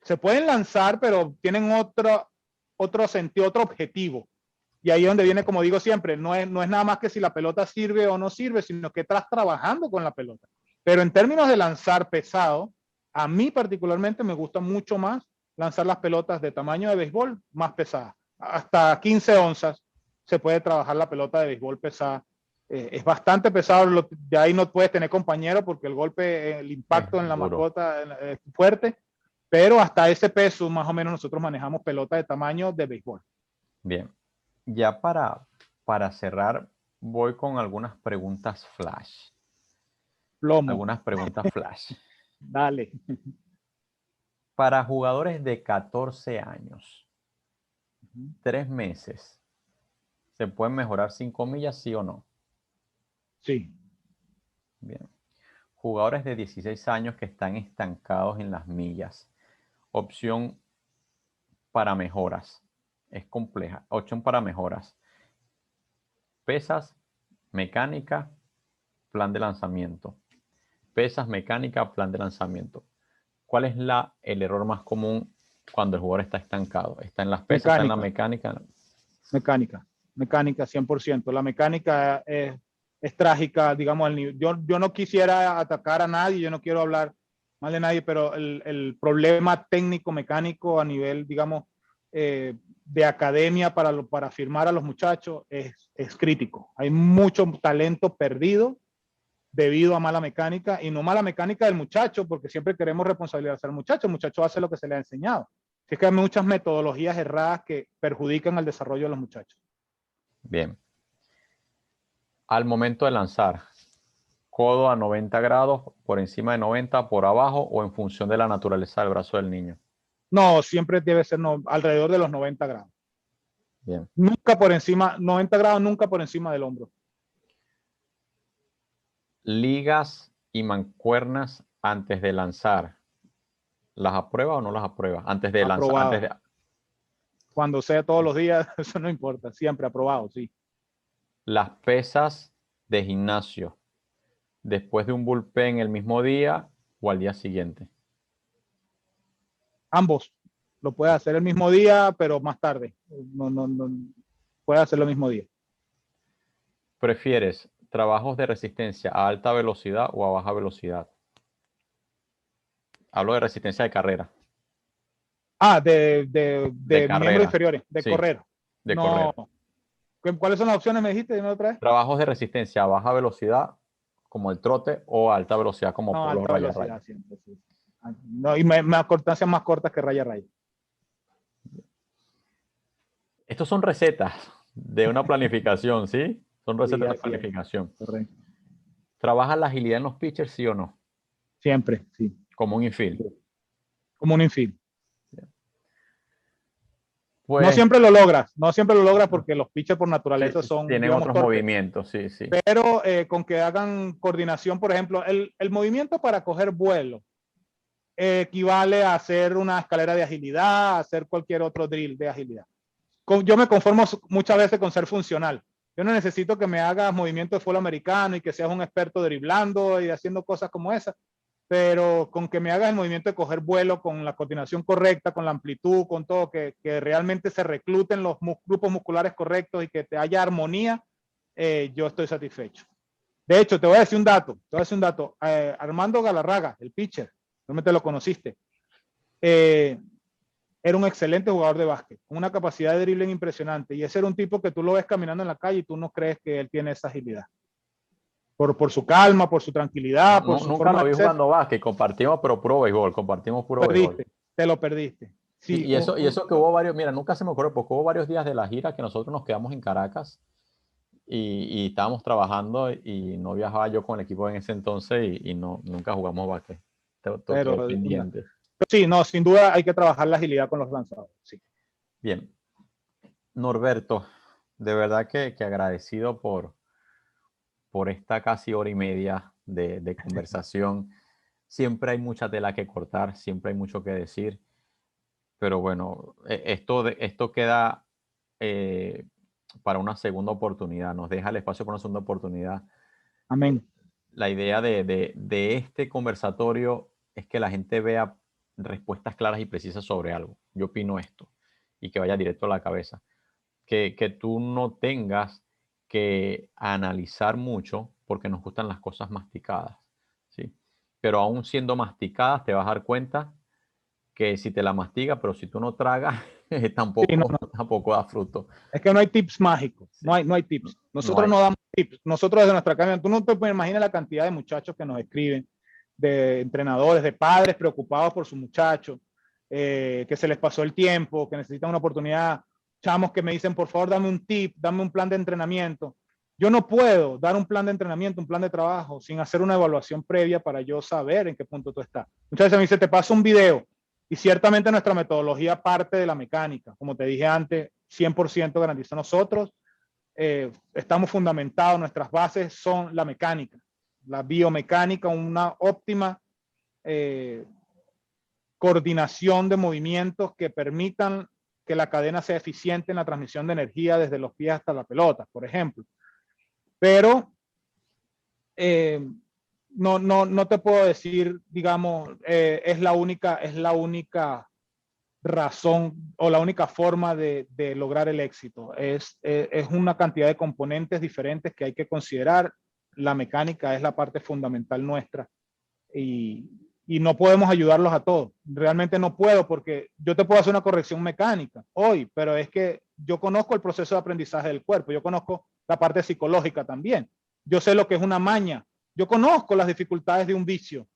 Se pueden lanzar, pero tienen otro sentido, otro objetivo. Y ahí es donde viene, como digo siempre, no es nada más que si la pelota sirve o no sirve, sino que estás trabajando con la pelota. Pero en términos de lanzar pesado, a mí particularmente me gusta mucho más lanzar las pelotas de tamaño de béisbol más pesadas. Hasta 15 onzas se puede trabajar la pelota de béisbol pesada. Es bastante pesado, de ahí no puedes tener compañero porque el golpe, el impacto en la Duro. mascota es fuerte, pero hasta ese peso más o menos nosotros manejamos pelota de tamaño de béisbol. Bien, ya para cerrar, voy con algunas preguntas flash. Plomo. Algunas preguntas flash. Dale. Para jugadores de 14 años, 3 meses, ¿se pueden mejorar 5 millas, sí o no? Sí. Bien. Jugadores de 16 años que están estancados en las millas. Opción para mejoras. Es compleja. Opción para mejoras. Pesas, mecánica, plan de lanzamiento. Pesas, mecánica, plan de lanzamiento. ¿Cuál es el error más común cuando el jugador está estancado? ¿Está en las pesas, está en la mecánica? Mecánica 100%. La mecánica es trágica, digamos. Yo no quisiera atacar a nadie, yo no quiero hablar mal de nadie, pero el problema técnico mecánico a nivel, digamos, de academia para firmar a los muchachos es crítico. Hay mucho talento perdido debido a mala mecánica, y no mala mecánica del muchacho, porque siempre queremos responsabilizar al muchacho. El muchacho hace lo que se le ha enseñado. Así que hay muchas metodologías erradas que perjudican el desarrollo de los muchachos. Bien. Al momento de lanzar, codo a 90 grados, por encima de 90, por abajo, o en función de la naturaleza del brazo del niño. No, siempre debe ser alrededor de los 90 grados. Bien. Nunca por encima, 90 grados, nunca por encima del hombro. Ligas y mancuernas antes de lanzar. ¿Las aprueba o no las aprueba? Antes de lanzar. Aprobado. Cuando sea todos los días, eso no importa. Siempre aprobado, sí. Las pesas de gimnasio. Después de un bullpen el mismo día o al día siguiente. Ambos. Lo puede hacer el mismo día, pero más tarde. No, puede hacerlo el mismo día. ¿Prefieres trabajos de resistencia a alta velocidad o a baja velocidad? Hablo de resistencia de carrera. Ah, de miembros inferiores, de sí, correr. De no. correr. ¿Cuáles son las opciones? Me dijiste, dime otra vez. Trabajos de resistencia a baja velocidad, como el trote, o a alta velocidad, como No, polo alta raya velocidad raya. siempre, sí. No, y distancias más cortas que raya raya. Estos son recetas de una planificación, ¿sí? Son recetas Sí, de planificación. Correcto. ¿Trabajas la agilidad en los pitchers, sí o no? Siempre, sí. Como un infield. Como un infield. Pues, no siempre lo logras porque los pitchers por naturaleza son, tienen digamos, otros torpes. movimientos, sí. Pero con que hagan coordinación, por ejemplo, el movimiento para coger vuelo equivale a hacer una escalera de agilidad, a hacer cualquier otro drill de agilidad. Yo me conformo muchas veces con ser funcional. Yo no necesito que me hagas movimiento de fútbol americano y que seas un experto driblando y haciendo cosas como esas, pero con que me hagas el movimiento de coger vuelo con la coordinación correcta, con la amplitud, con todo, que realmente se recluten los grupos musculares correctos y que te haya armonía, yo estoy satisfecho. De hecho, te voy a decir un dato. Armando Galarraga, el pitcher, no te lo conociste, era un excelente jugador de básquet, con una capacidad de dribbling impresionante, y ese era un tipo que tú lo ves caminando en la calle y tú no crees que él tiene esa agilidad. Por su calma, por su tranquilidad, por su nunca forma lo vi de ser. jugando básquet, compartimos, pero puro béisbol, béisbol. Te lo perdiste. Sí, y eso que hubo varios, mira, nunca se me ocurre, porque hubo varios días de la gira que nosotros nos quedamos en Caracas y estábamos trabajando y no viajaba yo con el equipo en ese entonces y nunca jugamos básquet. Pero pendiente. Sí, no, sin duda hay que trabajar la agilidad con los lanzadores. Sí. Bien. Norberto, de verdad que agradecido por esta casi hora y media de conversación. Siempre hay mucha tela que cortar, siempre hay mucho que decir, pero bueno, esto queda para una segunda oportunidad, nos deja el espacio para una segunda oportunidad. Amén. La idea de este conversatorio es que la gente vea respuestas claras y precisas sobre algo. Yo opino esto y que vaya directo a la cabeza. Que tú no tengas que analizar mucho porque nos gustan las cosas masticadas, ¿sí? Pero aún siendo masticadas te vas a dar cuenta que si te la mastiga, pero si tú no tragas, Sí, no, tampoco, no. tampoco da fruto. Es que no hay tips mágicos, Sí. no hay tips. No Nosotros hay. no damos tips. Nosotros desde nuestra academia, tú no te puedes imaginar la cantidad de muchachos que nos escriben, de entrenadores, de padres preocupados por sus muchachos, que se les pasó el tiempo, que necesitan una oportunidad, chamos que me dicen, por favor, dame un tip, dame un plan de entrenamiento. Yo no puedo dar un plan de entrenamiento, un plan de trabajo, sin hacer una evaluación previa para yo saber en qué punto tú estás. Muchas veces me dice, te paso un video, y ciertamente nuestra metodología parte de la mecánica. Como te dije antes, 100% garantiza. Nosotros estamos fundamentados, nuestras bases son la mecánica, la biomecánica, una óptima coordinación de movimientos que permitan que la cadena sea eficiente en la transmisión de energía desde los pies hasta la pelota, por ejemplo. Pero eh, no te puedo decir, digamos, es la única razón o la única forma de lograr el éxito. Es una cantidad de componentes diferentes que hay que considerar. La mecánica es la parte fundamental nuestra y no podemos ayudarlos a todos. Realmente no puedo porque yo te puedo hacer una corrección mecánica hoy, pero es que yo conozco el proceso de aprendizaje del cuerpo, yo conozco la parte psicológica también. Yo sé lo que es una maña, yo conozco las dificultades de un vicio.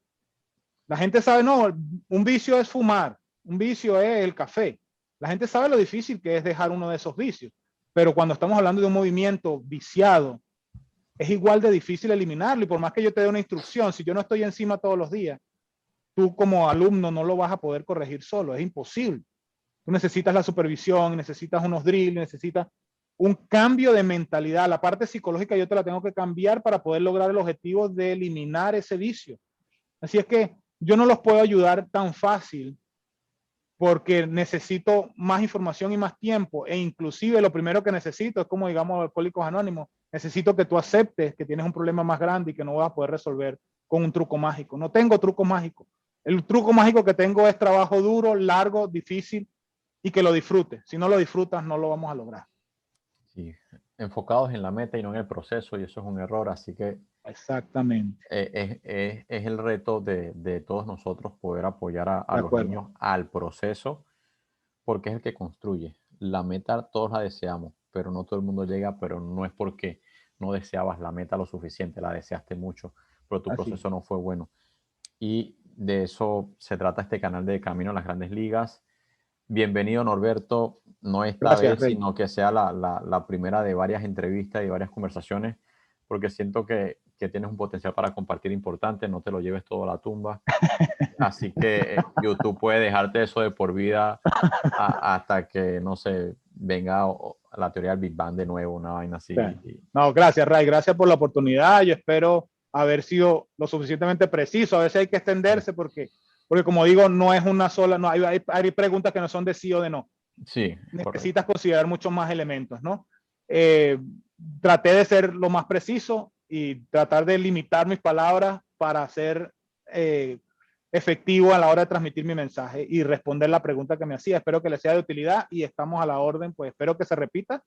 La gente sabe, no, un vicio es fumar, un vicio es el café. La gente sabe lo difícil que es dejar uno de esos vicios, pero cuando estamos hablando de un movimiento viciado, es igual de difícil eliminarlo y por más que yo te dé una instrucción, si yo no estoy encima todos los días, tú como alumno no lo vas a poder corregir solo, es imposible. Tú necesitas la supervisión, necesitas unos drills, necesitas un cambio de mentalidad. La parte psicológica yo te la tengo que cambiar para poder lograr el objetivo de eliminar ese vicio. Así es que yo no los puedo ayudar tan fácil porque necesito más información y más tiempo e inclusive lo primero que necesito es como digamos Alcohólicos Anónimos, necesito que tú aceptes que tienes un problema más grande y que no vas a poder resolver con un truco mágico. No tengo truco mágico. El truco mágico que tengo es trabajo duro, largo, difícil y que lo disfrutes. Si no lo disfrutas no lo vamos a lograr. Sí, enfocados en la meta y no en el proceso, y eso es un error, así que Exactamente. es el reto de todos nosotros poder apoyar a De los acuerdo. niños al proceso, porque es el que construye. La meta todos la deseamos, pero no todo el mundo llega, pero no es porque no deseabas la meta lo suficiente, la deseaste mucho, pero tu Así. proceso no fue bueno. Y de eso se trata este canal de Camino a las Grandes Ligas. Bienvenido, Norberto, no esta Gracias, vez, Rey. sino que sea la primera de varias entrevistas y varias conversaciones, porque siento que tienes un potencial para compartir importante, no te lo lleves todo a la tumba. Así que YouTube puede dejarte eso de por vida hasta que, no sé, venga la teoría del Big Bang de nuevo, una vaina así. No, gracias, Ray. Gracias por la oportunidad. Yo espero haber sido lo suficientemente preciso. A veces hay que extenderse porque como digo, no es una sola, no hay preguntas que no son de sí o de no. Sí, correcto. Necesitas considerar muchos más elementos, ¿no? Eh, Traté de ser lo más preciso y tratar de limitar mis palabras para ser efectivo a la hora de transmitir mi mensaje y responder la pregunta que me hacía. Espero que les sea de utilidad y estamos a la orden, pues espero que se repita.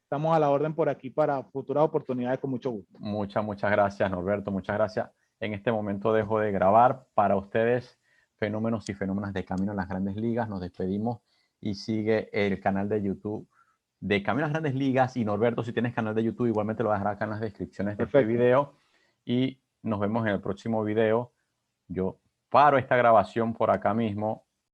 Estamos a la orden por aquí para futuras oportunidades con mucho gusto. Muchas gracias, Norberto. Muchas gracias. En este momento dejo de grabar. Para ustedes, fenómenos y fenómenas de Camino a las Grandes Ligas. Nos despedimos y sigue el canal de YouTube de Camino a las Grandes Ligas. Y Norberto, si tienes canal de YouTube, igualmente lo vas a dejar acá en las descripciones de este Perfecto. video. Y nos vemos en el próximo video. Yo paro esta grabación por acá mismo